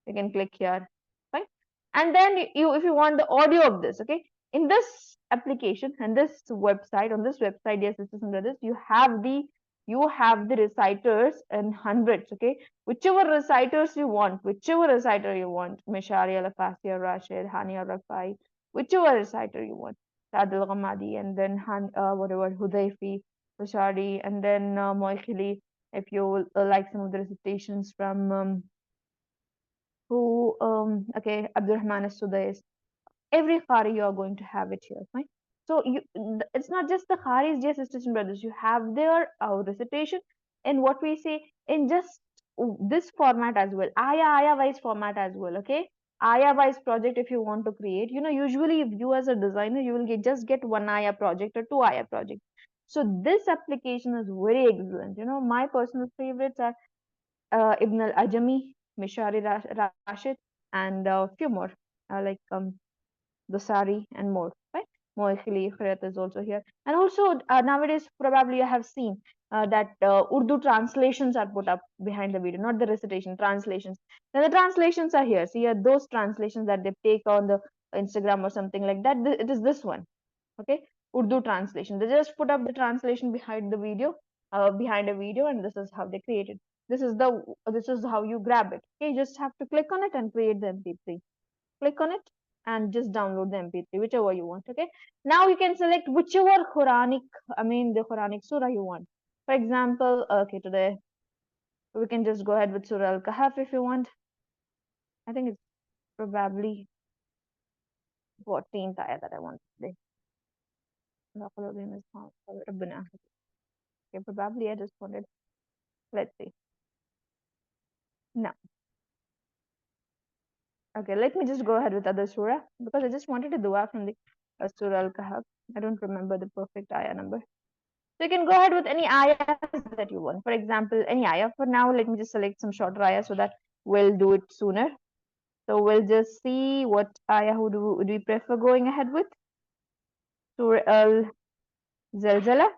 [SPEAKER 1] you can click here. Fine. And then if you want the audio of this, okay, in this application and this website, on this website, dear sisters and brothers, you have the reciters in hundreds. Okay, whichever reciters you want, whichever reciter you want, Mishari al-Afasi al-Rashid, Hani al-Rafai, whichever reciter you want, Saad al-Ghamadi, and then whatever Hudayfi, Rashadi, and then Moikhili, if you like some of the recitations from okay, Abdurrahman as-Sudais, every Qari you are going to have it here, fine. So it's not just the Qaris, dear sisters and brothers, you have their recitation in what we say in just this format as well, ayah wise format as well, okay. Ayah wise project if you want to create, usually if you as a designer, you will just get one ayah project or two ayah project. So this application is very excellent. My personal favorites are Ibn al-Ajami, Mishari Rashid, and a few more like the sari, and more. Right? Moikhili Khairat is also here. And also nowadays probably you have seen that Urdu translations are put up behind the video, not the recitation, translations. Now the translations are here. See here, those translations that they take on the Instagram or something like that. It is this one. Okay, Urdu translation. They just put up the translation behind the video, behind a video, and this is how they create it. This is how you grab it. Okay, you just have to click on it and create the MP3. Click on it and just download the MP3, whichever you want. Okay, now you can select whichever the Quranic surah you want. For example, okay, today we can just go ahead with Surah Al-Kahf if you want. I think it's probably 14th ayah that I want today. Okay, probably I just wanted. Let's see. No. Okay, let me just go ahead with other surah because I just wanted a dua from the Surah Al-Kahf. I don't remember the perfect ayah number. So you can go ahead with any ayahs that you want. For example, any ayah. For now, let me just select some shorter ayah so that we'll do it sooner. So we'll just see what ayah would we prefer going ahead with. Surah Al-Zalzala.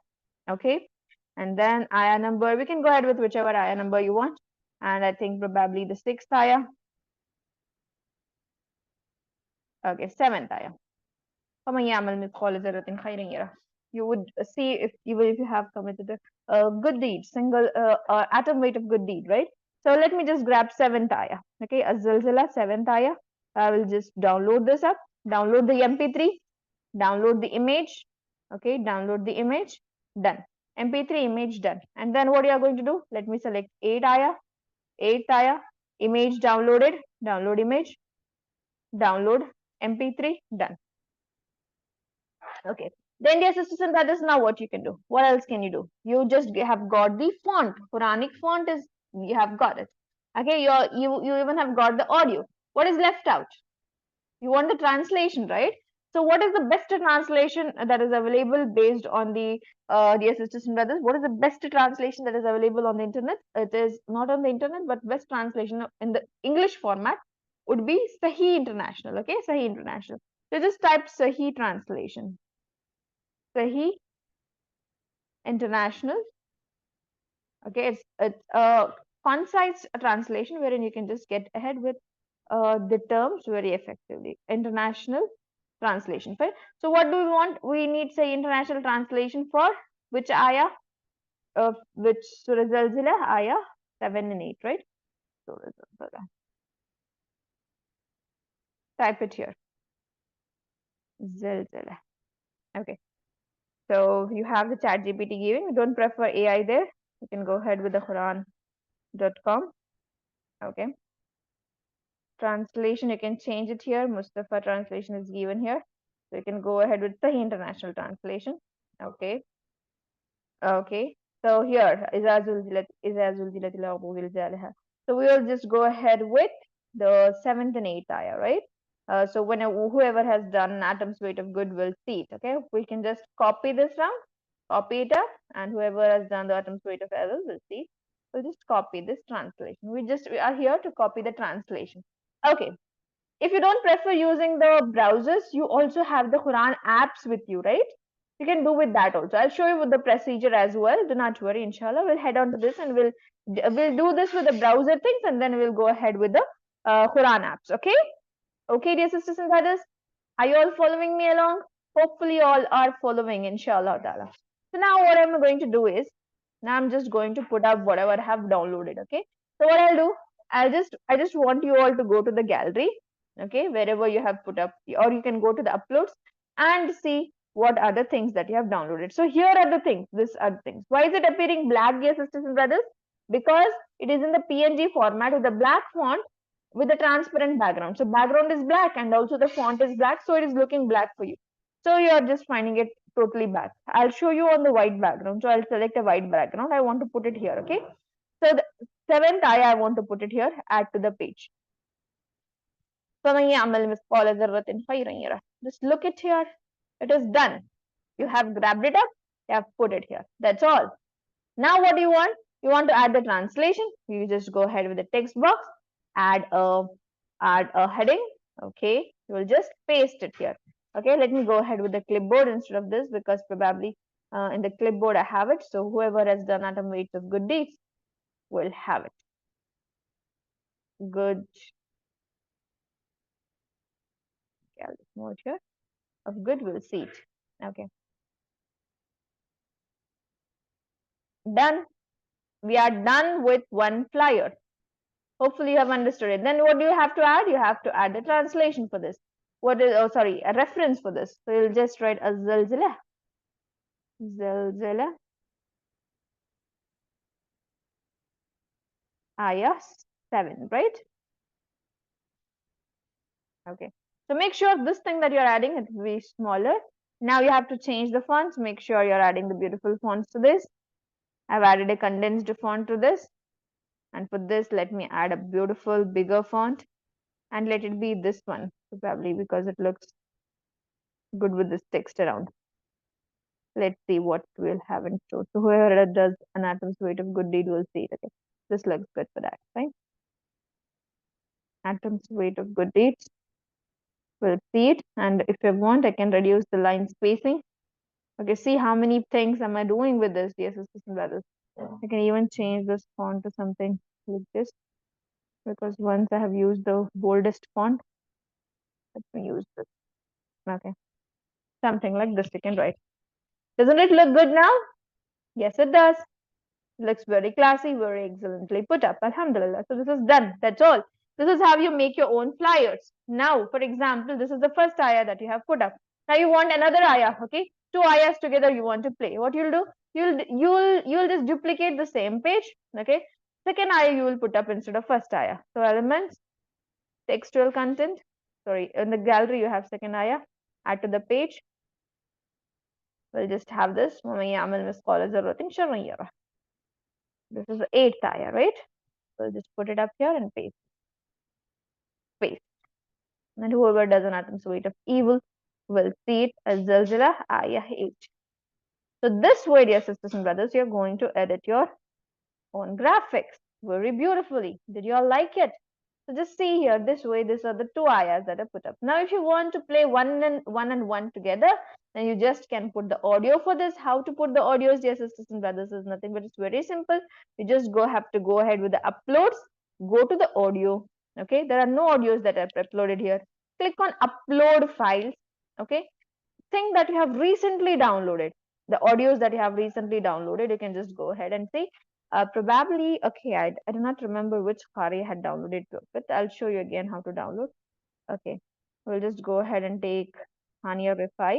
[SPEAKER 1] Okay. And then ayah number, we can go ahead with whichever ayah number you want. And I think probably the 6th ayah. Okay, 7th ayah. You would see if even if you have committed a good deed, single atom weight of good deed, right? So let me just grab 7th ayah. Okay, Az-Zalzala 7th ayah. I will just download this up, download the MP3, download the image. Okay, download the image, done. MP3 image done. And then what you are going to do? Let me select 8th ayah, image downloaded, download image, download MP3, done. Okay. Then dear sisters and brothers, now what you can do? What else can you do? You just have got the font. Quranic font is, you have got it. Okay, you even have got the audio. What is left out? You want the translation, right? So what is the best translation that is available based on the dear sisters and brothers? What is the best translation that is available on the internet? It is not on the internet, but best translation in the English format would be Sahih International. Okay, Sahih International. So just type Sahih translation. Sahih International. Okay, it's a concise translation wherein you can just get ahead with the terms very effectively. International translation. Right? So what do we want? We need say international translation for which ayah? Which Surah Zalzala? Ayah 7 and 8, right? Surah Zalzala. Type it here. Zalzala. Okay. So you have the chat GPT given. You don't prefer AI there. You can go ahead with the Quran.com. Okay. Translation, you can change it here. Mustafa translation is given here. So you can go ahead with Sahih International Translation. Okay. Okay. So here, so we will just go ahead with the 7th and 8th ayah, right? So when whoever has done an atom's weight of good will see it. Okay. We can just copy this down, copy it up, and whoever has done the atom's weight of errors will see. We'll just copy this translation. We are here to copy the translation. Okay. If you don't prefer using the browsers, you also have the Quran apps with you, right? You can do with that also. I'll show you with the procedure as well. Do not worry, inshallah. We'll head on to this and we'll do this with the browser things and then we'll go ahead with the Quran apps. Okay? Okay, dear sisters and brothers. Are you all following me along? Hopefully all are following, inshallah ta'ala. So now what I'm going to do is, now I'm just going to put up whatever I have downloaded. Okay? So what I'll do, I just want you all to go to the gallery, okay, wherever you have put up, or you can go to the uploads and see what are the things that you have downloaded. So here are the things. These are the things. Why is it appearing black, dear sisters and brothers? Because it is in the PNG format with the black font with the transparent background. So background is black and also the font is black, so it is looking black for you. So you are just finding it totally black. I'll show you on the white background. So I'll select a white background. I want to put it here, okay? So the 7th ayah, I want to put it here, add to the page. Just look it here. It is done. You have grabbed it up. You have put it here. That's all. Now what do you want? You want to add the translation. You just go ahead with the text box. Add a heading. Okay. You will just paste it here. Okay, let me go ahead with the clipboard instead of this because probably in the clipboard I have it. So whoever has done atom weights of good deeds will have it. Good. Okay, I'll just note here. Of good, we'll see it. Okay. Done. We are done with one flyer. Hopefully you have understood it. Then what do you have to add? You have to add a translation for this. What is, oh sorry, a reference for this. So you'll just write a zilzala. Zilzala. Ayah 7, right? Okay. So make sure this thing that you're adding it will be smaller. Now you have to change the fonts. Make sure you're adding the beautiful fonts to this. I've added a condensed font to this. And for this, let me add a beautiful bigger font. And let it be this one, probably because it looks good with this text around. Let's see what we'll have in store. So whoever does an atom's weight of good deed will see it. Okay. This looks good for that, right? Atom's weight of good deeds. We'll see it. And if I want, I can reduce the line spacing. Okay, see how many things am I doing with this, dear sisters and brothers. I can even change this font to something like this because once I have used the boldest font, let me use this. Okay, something like this you can write. Doesn't it look good now? Yes, it does. Looks very classy, very excellently put up. Alhamdulillah. So this is done. That's all. This is how you make your own flyers. Now, for example, this is the first ayah that you have put up. Now you want another ayah, okay? Two ayahs together you want to play. What you'll do? You'll just duplicate the same page, okay? Second ayah you will put up instead of first ayah. So elements, textual content. Sorry, in the gallery you have second ayah. Add to the page. We'll just have this. This is the eighth ayah, right? We'll just put it up here and paste. Paste. And whoever does an atom's weight of evil will see it as Zalzala Ayah 8. So this way, dear sisters and brothers, you're going to edit your own graphics very beautifully. Did you all like it? So just see here, this way, these are the two ayahs that are put up. Now, if you want to play one and one together, then you just can put the audio for this. How to put the audios, dear sisters and brothers, is nothing but it's very simple. You just have to go ahead with the uploads, go to the audio. Okay, there are no audios that are uploaded here. Click on upload files. Okay, thing that you have recently downloaded, the audios that you have recently downloaded, you can just go ahead and see. Probably, okay, I do not remember which Qari I had downloaded to, but I'll show you again how to download. Okay, we'll just go ahead and take Hania Rifai,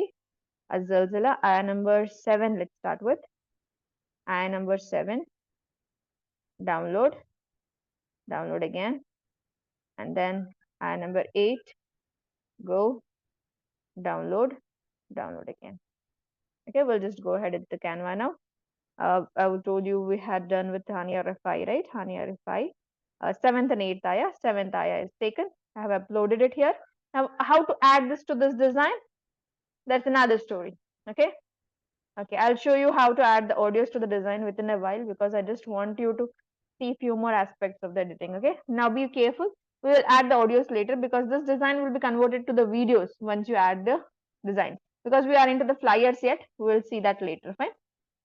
[SPEAKER 1] Azalzala, ayah number 7, let's start with. Ayah number 7, download, download again, and then ayah number 8, go, download, download again. Okay, we'll just go ahead with the Canva now. I told you we had done with Hania Rifai, right? Hania Rifai. 7th and 8th ayah. 7th ayah is taken. I have uploaded it here. Now, how to add this to this design? That's another story. Okay. Okay, I'll show you how to add the audios to the design within a while because I just want you to see few more aspects of the editing. Okay. Now be careful. We will add the audios later because this design will be converted to the videos once you add the design. Because we are into the flyers yet, we will see that later. Fine.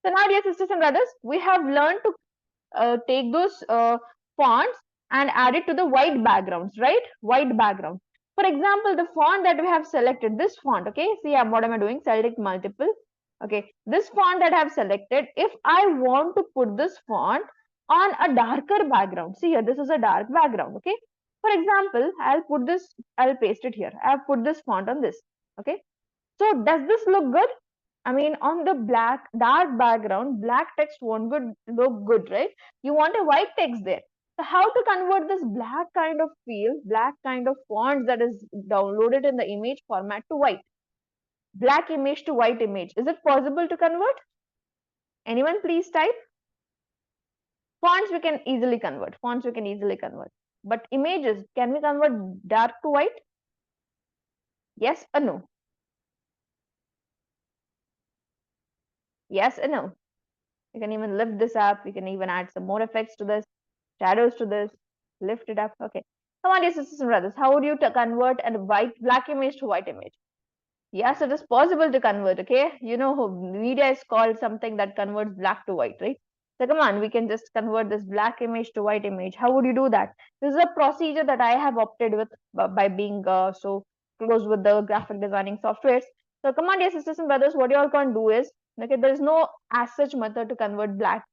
[SPEAKER 1] So now, dear sisters and brothers, we have learned to take those fonts and add it to the white backgrounds, right? White background. For example, the font that we have selected, this font, okay? See what am I doing? Select multiple. Okay, this font that I have selected, if I want to put this font on a darker background, see here, this is a dark background, okay? For example, I'll paste it here. I have put this font on this, okay? So does this look good? I mean, on the dark background, black text won't look good, right? You want a white text there. So how to convert this black kind of feel, black kind of font that is downloaded in the image format to white? Black image to white image. Is it possible to convert? Anyone please type? Fonts we can easily convert. Fonts we can easily convert. But images, can we convert dark to white? Yes or no? Yes or no? You can even lift this up. You can even add some more effects to this, shadows to this, lift it up. Okay. Come on, dear sisters and brothers. How would you convert a black image to white image? Yes, it is possible to convert, okay? You know, media is called something that converts black to white, right? So come on, we can just convert this black image to white image. How would you do that? This is a procedure that I have opted with by being so close with the graphic designing softwares. So come on, dear sisters and brothers, what you all can do is, okay, there is no as such method to convert black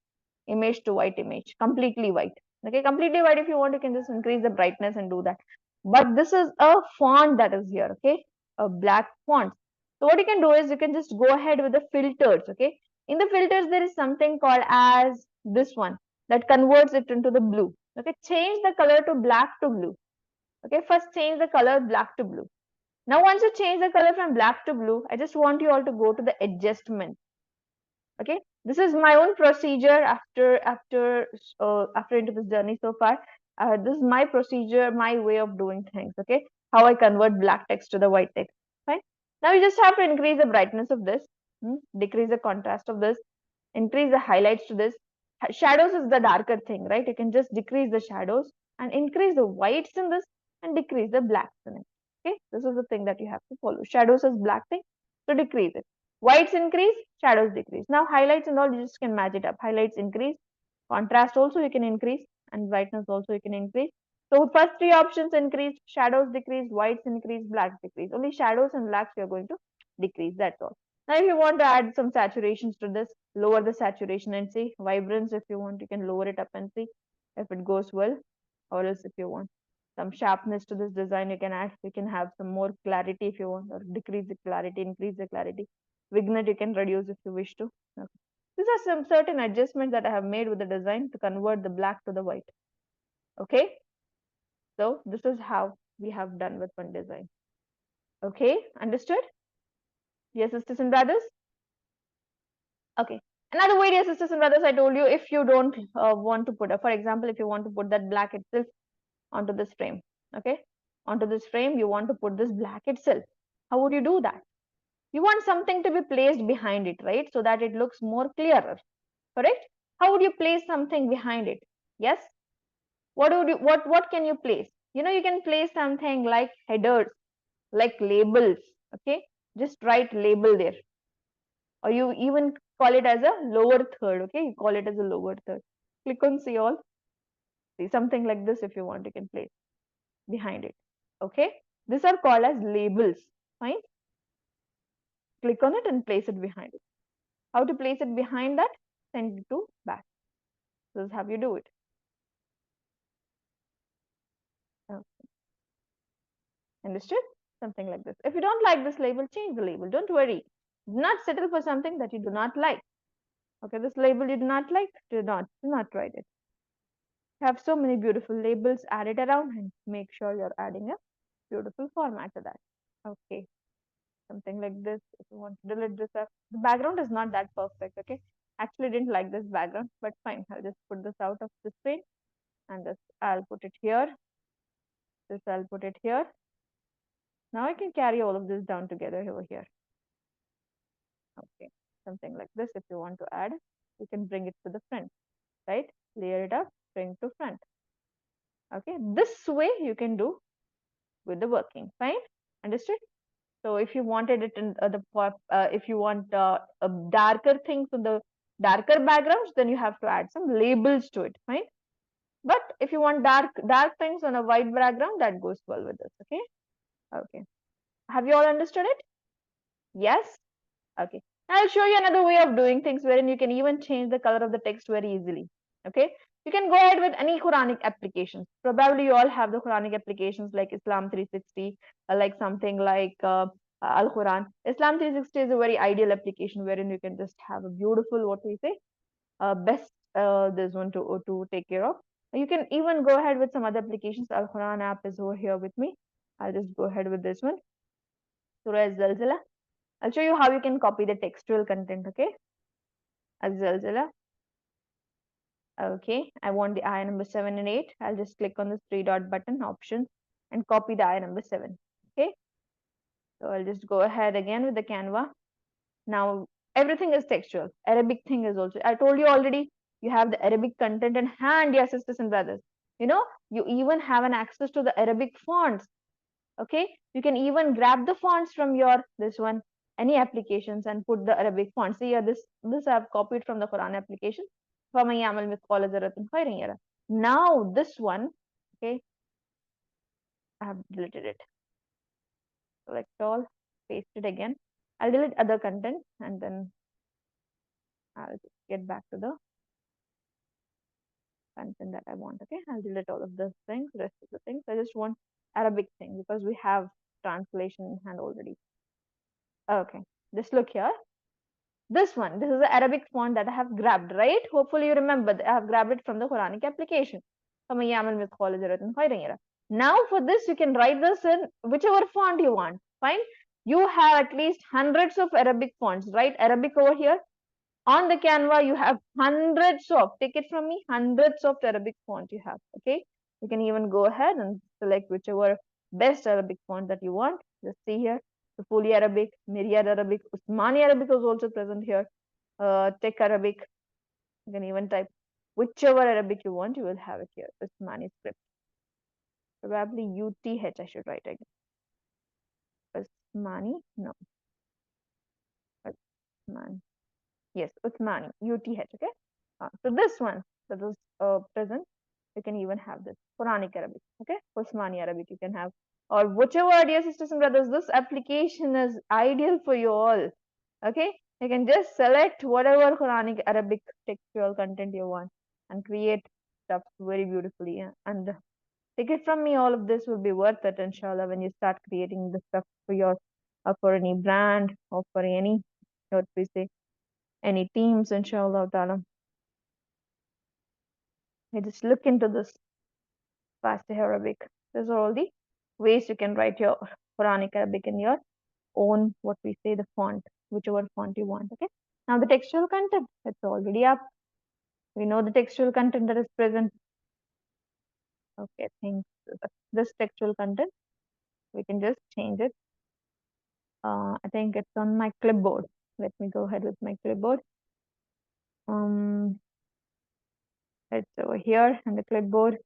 [SPEAKER 1] image to white image, completely white. Okay, completely white. If you want, you can just increase the brightness and do that. But this is a font that is here, okay, a black font. So what you can do is you can just go ahead with the filters, okay. In the filters, there is something called as this one that converts it into the blue. Okay, change the color to black to blue. Okay, first change the color black to blue. Now, once you change the color from black to blue, I just want you all to go to the adjustment. Okay, this is my own procedure after into this journey so far. This is my procedure, my way of doing things. Okay, how I convert black text to the white text. Fine. Now you just have to increase the brightness of this, decrease the contrast of this, increase the highlights to this. Shadows is the darker thing, right? You can just decrease the shadows and increase the whites in this and decrease the blacks in it. Okay, this is the thing that you have to follow. Shadows is black thing, so decrease it. Whites increase, shadows decrease. Now highlights and all, you just can match it up. Highlights increase, contrast also you can increase, and brightness also you can increase. So first three options increase, shadows decrease, whites increase, blacks decrease. Only shadows and blacks you are going to decrease, that's all. Now if you want to add some saturations to this, lower the saturation and see. Vibrance, if you want, you can lower it up and see if it goes well. Or else if you want some sharpness to this design, you can add, you can have some more clarity if you want, or decrease the clarity, increase the clarity. Vignette you can reduce if you wish to. Okay. These are some certain adjustments that I have made with the design to convert the black to the white. Okay, so this is how we have done with one design. Okay, understood? Yes, sisters and brothers. Okay, another way, dear sisters and brothers, I told you, if you don't want to put, for example, if you want to put that black itself onto this frame, okay, onto this frame, you want to put this black itself. How would you do that? You want something to be placed behind it, right? So that it looks more clearer, correct? How would you place something behind it? Yes. What would you, what can you place? You know, you can place something like headers, like labels, okay? Just write label there. Or you even call it as a lower third, okay? You call it as a lower third. Click on see all. See something like this if you want, you can place behind it. Okay? These are called as labels. Fine? Click on it and place it behind it. How to place it behind that? Send it to back. This is how you do it. Okay. Understood? Something like this. If you don't like this label, change the label. Don't worry. Do not settle for something that you do not like. Okay, this label you do not like, do not write it. You have so many beautiful labels, add it around and make sure you're adding a beautiful format to that. Okay, something like this. If you want to delete this up, the background is not that perfect. Okay, actually didn't like this background, but fine. I'll just put this out of the screen and this I'll put it here. This I'll put it here. Now I can carry all of this down together over here. Okay, something like this. If you want to add, you can bring it to the front, right? Layer it up, bring to front. Okay, this way you can do with the working. Fine, understood? So if you wanted it in if you want a darker things on the darker backgrounds, then you have to add some labels to it. Fine. But if you want dark things on a white background, that goes well with this. Okay. Okay. Have you all understood it? Yes. Okay. I'll show you another way of doing things wherein you can even change the color of the text very easily. Okay. You can go ahead with any Quranic applications. Probably you all have the Quranic applications like Islam 360, like something like Al Quran. Islam 360 is a very ideal application wherein you can just have a beautiful, what we say, best this one to take care of. You can even go ahead with some other applications. Al Quran app is over here with me. I'll just go ahead with this one. Surah Zalzala. I'll show you how you can copy the textual content, okay? Al-Zalzala. Okay, I want the ayah number 7 and 8. I'll just click on this three dot button options and copy the ayah number 7. Okay, so I'll just go ahead again with the Canva. Now everything is textual. Arabic thing is also. I told you already. You have the Arabic content in hand, dear sisters and brothers. You know, you even have an access to the Arabic fonts. Okay, you can even grab the fonts from your this one any applications and put the Arabic fonts. See here, this I've copied from the Quran application. فَمَن يَعْمَلْ مِثْقَالَ ذَرَّةٍ خَيْرًا يَرَهُ. Now this one, okay, I have deleted it. Select all, paste it again. I'll delete other content and then I'll just get back to the content that I want. Okay, I'll delete all of those things, rest of the things. I just want Arabic thing because we have translation in hand already. Okay, just look here. This one, this is the Arabic font that I have grabbed, right? Hopefully you remember that I have grabbed it from the Quranic application. فَمَن يَعْمَلْ مِثْقَالَ ذَرَّةٍ خَيْرًا يَرَهُ. Now for this, you can write this in whichever font you want. Fine. You have at least hundreds of Arabic fonts, right? Arabic over here. On the Canva, you have hundreds of, take it from me, hundreds of Arabic font you have. Okay. You can even go ahead and select whichever best Arabic font that you want. Just see here. The fully Arabic, Myriad Arabic, Usmani Arabic is also present here. Tech Arabic. You can even type whichever Arabic you want, you will have it here. Usmani script. Probably UTH I should write again. Usmani, no. Usmani. Yes, Uthmani, UTH, okay? So this one that is present, you can even have this Quranic Arabic, okay? Uthmani Arabic you can have, or whichever, dear sisters and brothers, this application is ideal for you all, okay? You can just select whatever Quranic Arabic textual content you want and create stuff very beautifully. And take it from me, all of this will be worth it, inshallah, when you start creating the stuff for your, for any brand or for any, what we say, any teams, inshallah ta'ala. You just look into this fast Arabic. These are all the ways you can write your Quranic Arabic in your own, what we say, the font, whichever font you want. Okay. Now the textual content, it's already up. We know the textual content that is present. Okay, I think this textual content, we can just change it. I think it's on my clipboard. Let me go ahead with my clipboard. It's over here in the clipboard.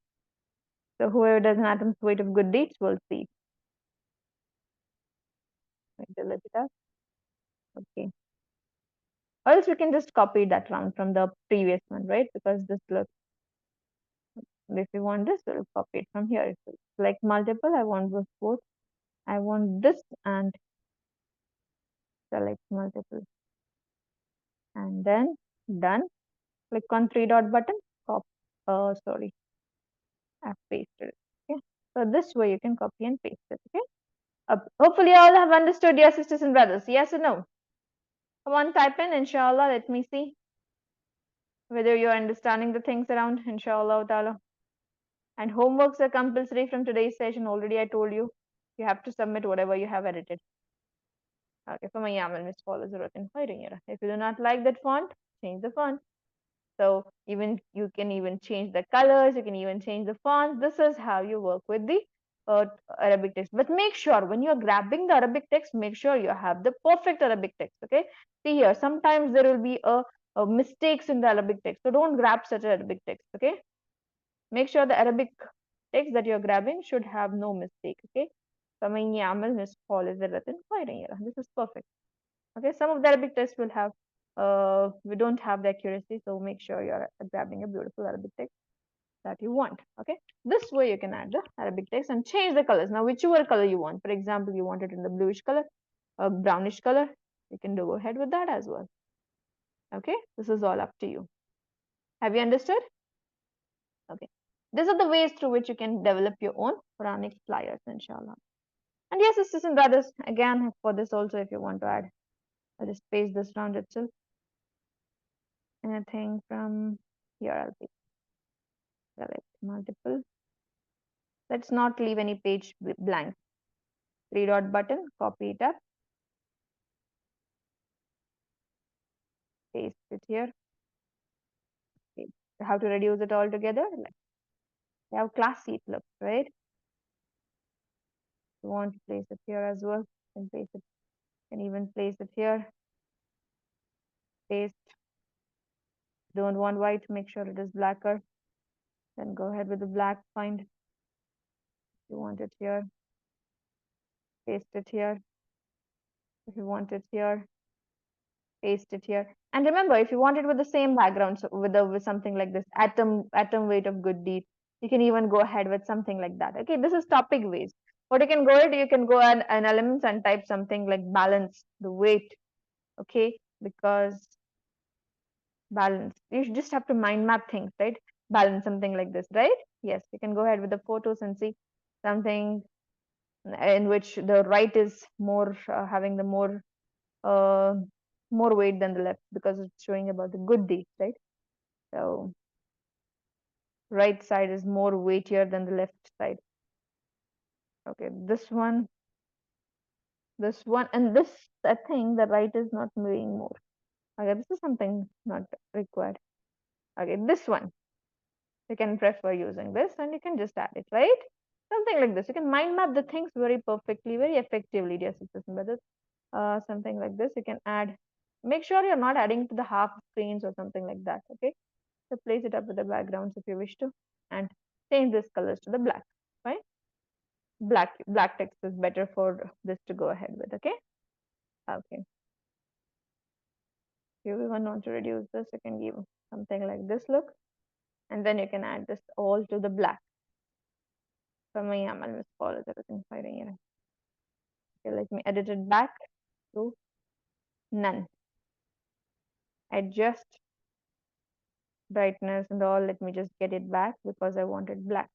[SPEAKER 1] So whoever does an atom's weight of good deeds will see. Delete it out. Okay. Or else we can just copy that one from the previous one, right? Because this looks, if you want this, we'll copy it from here. If you select multiple, I want this both. I want this and select multiple. And then done. Click on three dot button. Sorry. I've pasted it. Okay. So this way you can copy and paste it. Okay. Hopefully all have understood, dear sisters and brothers. Yes or no? Come on, type in, inshallah. Let me see whether you're understanding the things around, inshallah ta'ala. And homeworks are compulsory from today's session. Already I told you, you have to submit whatever you have edited. Okay, for my YAML miss follows written. If you do not like that font, change the font. So even you can even change the colors, you can even change the fonts. This is how you work with the Arabic text. But make sure when you're grabbing the Arabic text, make sure you have the perfect Arabic text. Okay. See here, sometimes there will be a mistakes in the Arabic text. So don't grab such Arabic text. Okay. Make sure the Arabic text that you're grabbing should have no mistake. Okay. فَمَن يَعْمَلْ مِثْقَالَ ذَرَّةٍ خَيْرًا يَرَهُ. This is perfect. Okay. Some of the Arabic text will have, we don't have the accuracy. So make sure you're grabbing a beautiful Arabic text that you want. Okay. This way you can add the Arabic text and change the colors. Now, whichever color you want. For example, you want it in the bluish color, a brownish color. You can go ahead with that as well. Okay. This is all up to you. Have you understood? Okay. These are the ways through which you can develop your own Quranic flyers, inshallah. And yes, sisters and brothers, again, for this also, if you want to add, I'll just paste this round itself. Anything from here, I'll be select multiple. Let's not leave any page blank. Three dot button, copy it up, paste it here. Okay. How to reduce it all together? Like, how classy it looks, right? You want to place it here as well, and place it, and even place it here. Paste. Don't want white, make sure it is blacker. Then go ahead with the black, find you want it here. paste it here. If you want it here, paste it here. And remember, if you want it with the same background, so with something like this, atom weight of good deed, you can even go ahead with something like that. Okay, this is topic based. What you can go at, you can go an elements and type something like balance the weight. Okay, because balance, you just have to mind map things, right? Balance something like this, right? Yes, you can go ahead with the photos and see something in which the right is more having the uh, more weight than the left because it's showing about the good deeds, right? So right side is more weightier than the left side. Okay, this one, and this, I think the right is not moving more. Okay, this is something not required. Okay, this one, you can prefer using this and you can just add it, right? Something like this. You can mind map the things very perfectly, very effectively, dear sisters and brothers. Something like this, you can add. Make sure you're not adding to the half screens or something like that, okay? So place it up with the backgrounds if you wish to, and change this colors to the black, right? Black text is better for this to go ahead with, okay? Okay. If you even want to reduce this, you can give something like this look, and then you can add this all to the black. Okay, let me edit it back to none. Adjust brightness and all. Let me just get it back because I wanted black.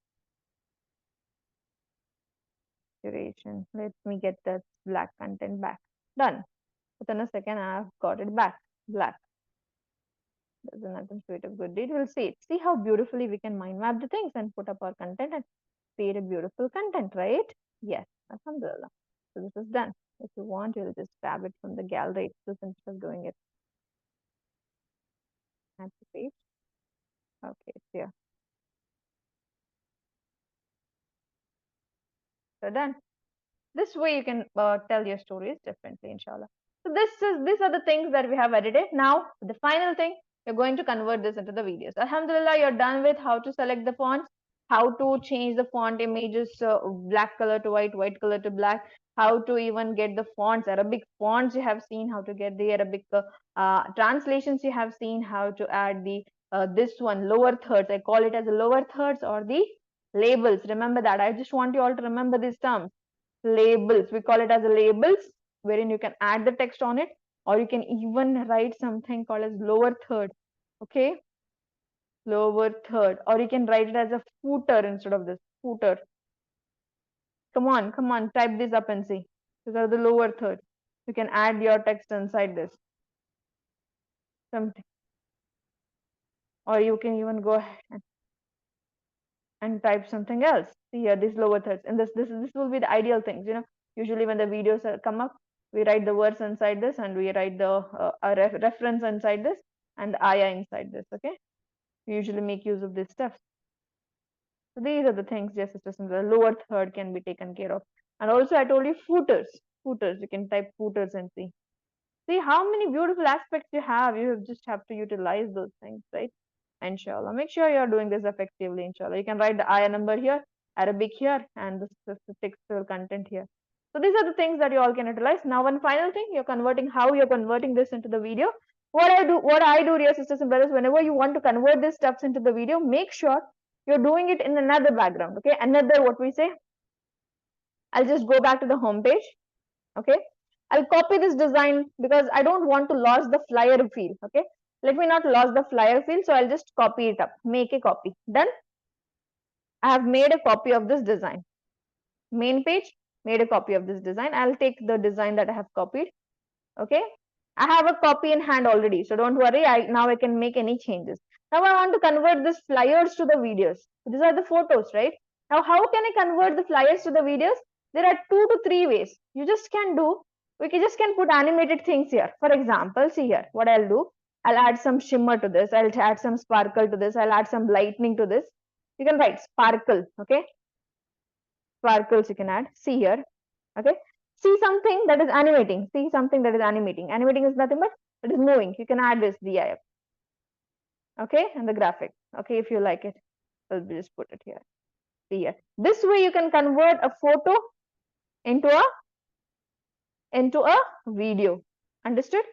[SPEAKER 1] Duration. Let me get that black content back. Done. Within a second, I've got it back. Black. There's another sweet of good deed. We'll see it. See how beautifully we can mind map the things and put up our content and create a beautiful content, right? Yes. Alhamdulillah. So this is done. If you want, you'll just grab it from the gallery itself instead of doing it. Add the page. Okay, it's here. So done. This way you can tell your stories differently, inshallah. So these are the things that we have edited. Now the final thing, you're going to convert this into the videos. Alhamdulillah, you're done with how to select the fonts, how to change the font images, black color to white color to black, how to even get the fonts, Arabic fonts you have seen, how to get the Arabic translations you have seen, how to add the this one lower thirds. I call it as the lower thirds or the labels. Remember that. I just want you all to remember these terms. Labels, we call it as a labels, wherein you can add the text on it, or you can even write something called as lower third. Okay, lower third, or you can write it as a footer instead of this footer. Come on, type this up and see. These are the lower third. You can add your text inside this something, or you can even go ahead and type something else. See here, these lower thirds, and this will be the ideal things. Usually when the videos come up, we write the words inside this, and we write the reference inside this, and the ayah inside this. Okay, we usually make use of this stuff. So these are the things, yes, sisters, and the lower third can be taken care of. And also, I told you footers. Footers, you can type footers and see. See how many beautiful aspects you have. You just have to utilize those things, right? Inshallah. Make sure you're doing this effectively, inshallah. You can write the ayah number here, Arabic here, and the textual content here. So these are the things that you all can utilize. Now, one final thing, how you're converting this into the video. What I do, dear sisters and brothers, whenever you want to convert these stuffs into the video, make sure you're doing it in another background. Okay, another, what we say. I'll just go back to the home page. Okay, I'll copy this design because I don't want to lose the flyer feel. Okay, let me not lose the flyer feel, so I'll just copy it up. Make a copy. Done. I have made a copy of this design. Main page, made a copy of this design. I'll take the design that I have copied. Okay, I have a copy in hand already, so don't worry. Now I can make any changes. Now I want to convert these flyers to the videos. These are the photos, right? Now how can I convert the flyers to the videos? There are 2 to 3 ways. You just can do. Just can put animated things here. For example, see here. What I'll do, I'll add some shimmer to this. I'll add some sparkle to this. I'll add some lightning to this. You can write sparkle. Okay, sparkles you can add. See here. Okay, see something that is animating. See something that is animating. Animating is nothing but it is moving. You can add this GIF. Okay, and the graphic. Okay, if you like it, I'll just put it here. See here. This way you can convert a photo into a into a video. Understood?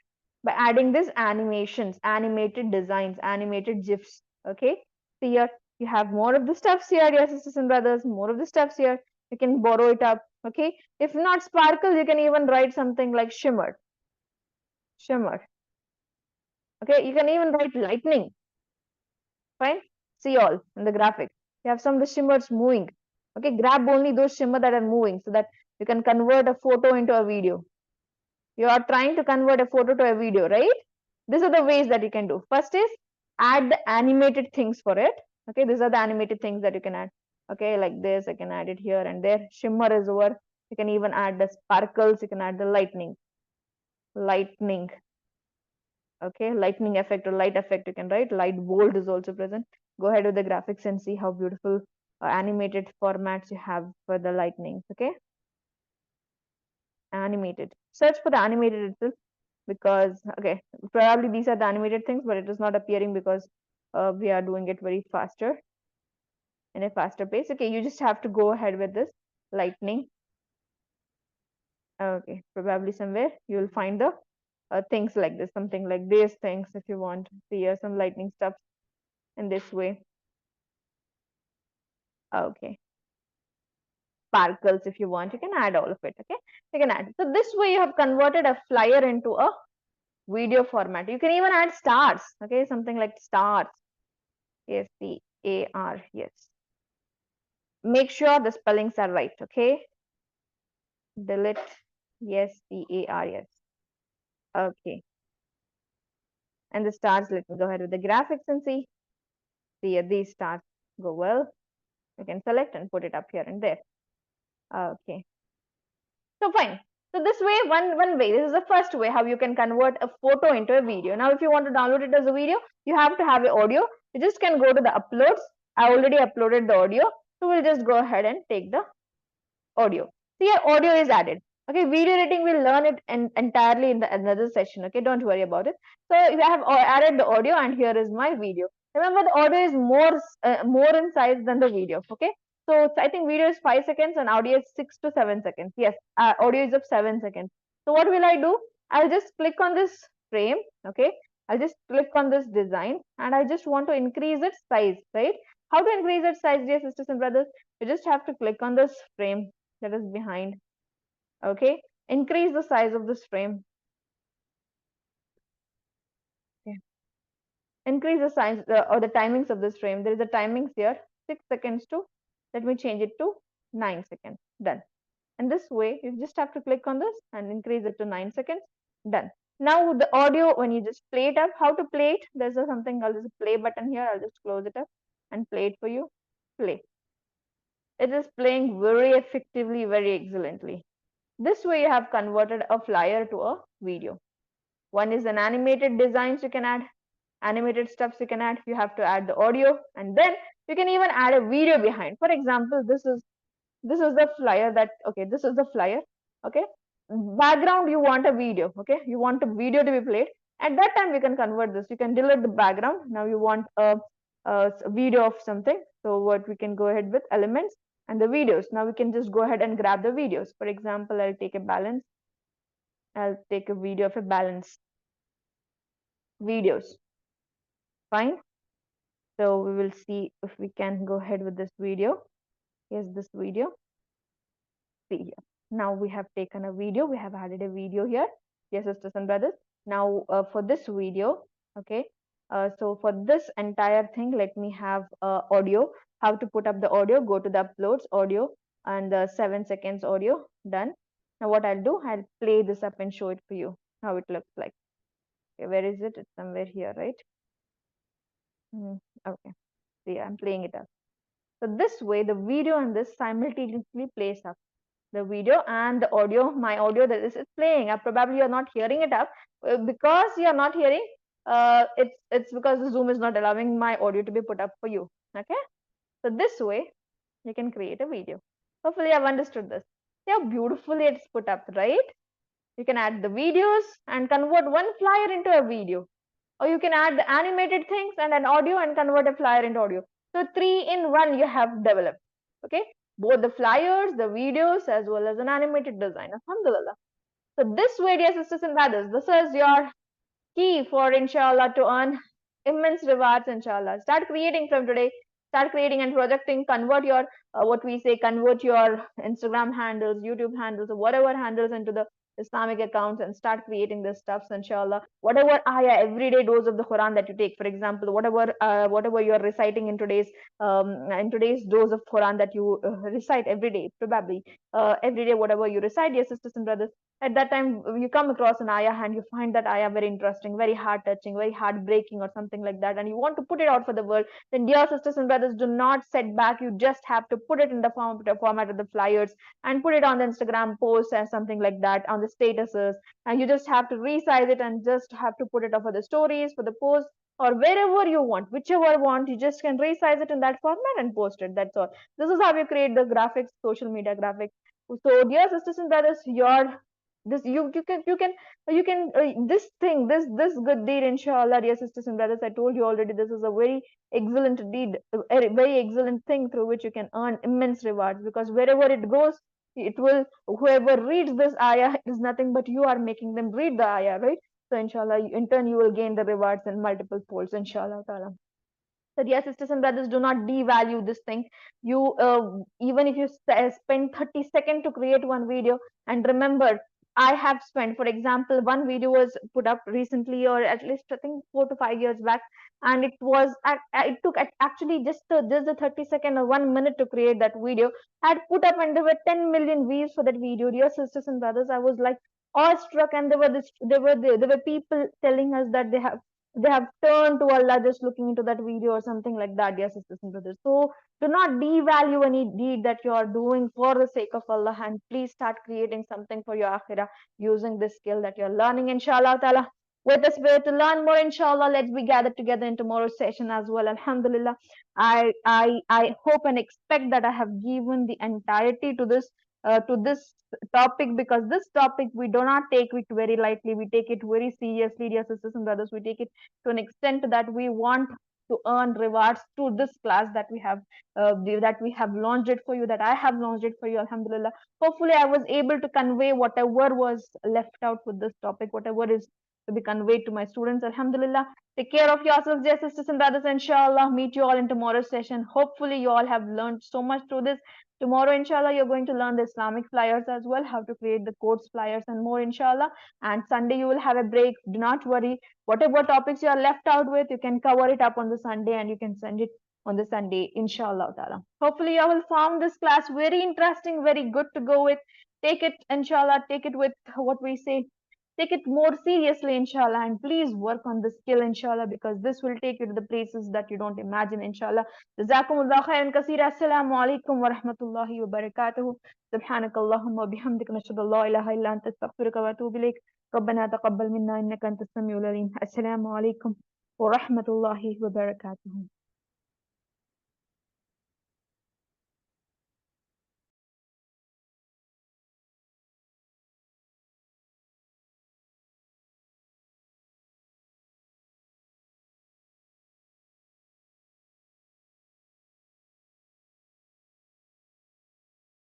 [SPEAKER 1] By adding these animations, animated designs, animated GIFs. Okay. So here you have more of the stuffs here, dear sisters and brothers, more of the stuffs here. You can borrow it up. Okay. If not sparkle, you can even write something like shimmer. Shimmer. Okay. You can even write lightning. Fine. See all in the graphic. You have some of the shimmers moving. Okay. Grab only those shimmer that are moving so that you can convert a photo into a video. You are trying to convert a photo to a video, right? These are the ways that you can do. First is add the animated things for it. Okay, these are the animated things that you can add. Okay, like this, I can add it here and there. Shimmer is over. You can even add the sparkles. You can add the lightning. Lightning. Okay, lightning effect or light effect you can write. Light bold is also present. Go ahead with the graphics and see how beautiful animated formats you have for the lightning. Okay, animated. Search for the animated itself, because okay, probably these are the animated things, but it is not appearing because we are doing it very faster, in a faster pace. Okay, you just have to go ahead with this lightning. Okay, probably somewhere you will find the things like this, something like these things. If you want to see here some lightning stuff in this way. Okay, sparkles, if you want, you can add all of it. Okay, you can add. So this way you have converted a flyer into a video format. You can even add stars. Okay, something like stars. STAR, yes. Make sure the spellings are right. Okay, delete. Yes, STAR, yes. Okay, and the stars, let me go ahead with the graphics and see. See, these stars go well. You can select and put it up here and there. Okay, so fine. So this way, one way, this is the first way how you can convert a photo into a video. Now if you want to download it as a video, you have to have the audio. You just can go to the uploads. I already uploaded the audio, so we'll just go ahead and take the audio. So here audio is added. Okay, video editing we'll learn it entirely in the another session. Okay, don't worry about it. So you have added the audio, and here is my video. Remember, the audio is more in size than the video. Okay, so I think video is 5 seconds and audio is 6 to 7 seconds. Yes, audio is of 7 seconds. So what will I do? I'll just click on this frame. Okay, I'll just click on this design, and I just want to increase its size. Right? How to increase its size, dear sisters and brothers? You just have to click on this frame that is behind. Okay, increase the size of this frame. Okay, increase the size or the timings of this frame. There is a timings here, 6 seconds to, let me change it to 9 seconds. Done. And this way you just have to click on this and increase it to 9 seconds. Done. Now the audio, when you just play it up, how to play it? There's something called as a play button here. I'll just close it up and play it for you. Play. It is playing very effectively, very excellently. This way you have converted a flyer to a video. One is an animated designs you can add, animated stuffs you can add. You have to add the audio, and then you can even add a video behind. For example, this is the flyer that, okay, this is the flyer. Okay, background you want a video. Okay, you want a video to be played. At that time, you can convert this. You can delete the background. Now you want a video of something. So what we can go ahead with elements and the videos. Now we can just go ahead and grab the videos. For example, I'll take a balance. I'll take a video of a balance. Videos. Fine. So we will see if we can go ahead with this video. Here's this video. See here. Now we have taken a video. We have added a video here. Yes, sisters and brothers. Now for this video, okay. So for this entire thing, let me have audio. How to put up the audio? Go to the uploads, audio, and the 7 seconds audio. Done. Now what I'll do, I'll play this up and show it for you how it looks like. Okay, where is it? It's somewhere here, right? Okay. See, I'm playing it up. So this way, the video and this simultaneously plays up. The video and the audio, my audio that is playing up. Probably you're not hearing it up because you're not hearing. It's because the Zoom is not allowing my audio to be put up for you. Okay. So this way, you can create a video. Hopefully, I've understood this. See how beautifully it's put up, right? You can add the videos and convert one flyer into a video. Or you can add the animated things and an audio and convert a flyer into audio. So 3 in 1 you have developed. Okay, both the flyers, the videos, as well as an animated design. Alhamdulillah. So this way, dear sisters and brothers, this is your key for inshallah to earn immense rewards inshallah. Start creating from today. Start creating and projecting. Convert your what we say, convert your Instagram handles, YouTube handles, or whatever handles into the Islamic accounts and start creating this stuff inshallah. Whatever ayah, everyday dose of the Quran that you take, for example, whatever you're reciting in today's dose of Quran that you recite every day, probably every day, whatever you recite, dear sisters and brothers, at that time you come across an ayah and you find that ayah very interesting, very heart touching, very heartbreaking, or something like that, and you want to put it out for the world, then dear sisters and brothers, do not set back. You just have to put it in the format of the flyers and put it on the Instagram posts and something like that, on the statuses, and you just have to resize it and just have to put it up for the stories, for the posts, or wherever you want, whichever want, you just can resize it in that format and post it. That's all. This is how you create the graphics, social media graphics. So dear sisters and brothers, your this you can this thing, this good deed inshallah, dear sisters and brothers, I told you already, this is a very excellent deed, a very excellent thing through which you can earn immense rewards, because wherever it goes, it will, whoever reads this ayah is nothing but you are making them read the ayah, right? So inshallah, in turn you will gain the rewards in multiple folds inshallah ta'ala. So dear sisters and brothers, do not devalue this thing. You even if you spend 30 seconds to create one video, and remember, I have spent, for example, one video was put up recently, or at least I think 4 to 5 years back, and it took actually just the 30 second or 1 minute to create that video. I had put up and there were 10 million views for that video. Dear sisters and brothers, I was like awestruck, and there were people telling us that they have turned to Allah just looking into that video or something like that, dear sisters and brothers. So do not devalue any deed that you are doing for the sake of Allah, and please start creating something for your akhirah using this skill that you're learning, inshallah ta'ala. With us way to learn more, inshallah, let's be gathered together in tomorrow's session as well. Alhamdulillah. I hope and expect that I have given the entirety to this topic, because this topic we do not take it very lightly. We take it very seriously, dear sisters and brothers. We take it to an extent that we want to earn rewards through this class that we have launched it for you, that I have launched it for you. Alhamdulillah. Hopefully I was able to convey whatever was left out with this topic, whatever is to be conveyed to my students. Alhamdulillah. Take care of yourselves, dear sisters and brothers. Inshallah, meet you all in tomorrow's session. Hopefully you all have learned so much through this. Tomorrow, inshallah, you're going to learn the Islamic flyers as well, how to create the codes flyers and more, inshallah. And Sunday, you will have a break. Do not worry. Whatever topics you are left out with, you can cover it up on the Sunday and you can send it on the Sunday, inshallah ta'ala. Hopefully, you will found this class very interesting, very good to go with. Take it, inshallah, take it with what we say. Take it more seriously, inshallah, and please work on the skill, inshallah, because this will take you to the places that you don't imagine, inshallah. Jazakumullah khairan kaseera. Assalamu alaikum wa rahmatullahi wa barakatuhu. سبحانك اللهم وبحمدك نشهد أن لا إله إلا أنت أستغفرك وأتوب إليك ربنا تقبل منا إنك أنت السميع العليم السلام عليكم ورحمة الله وبركاته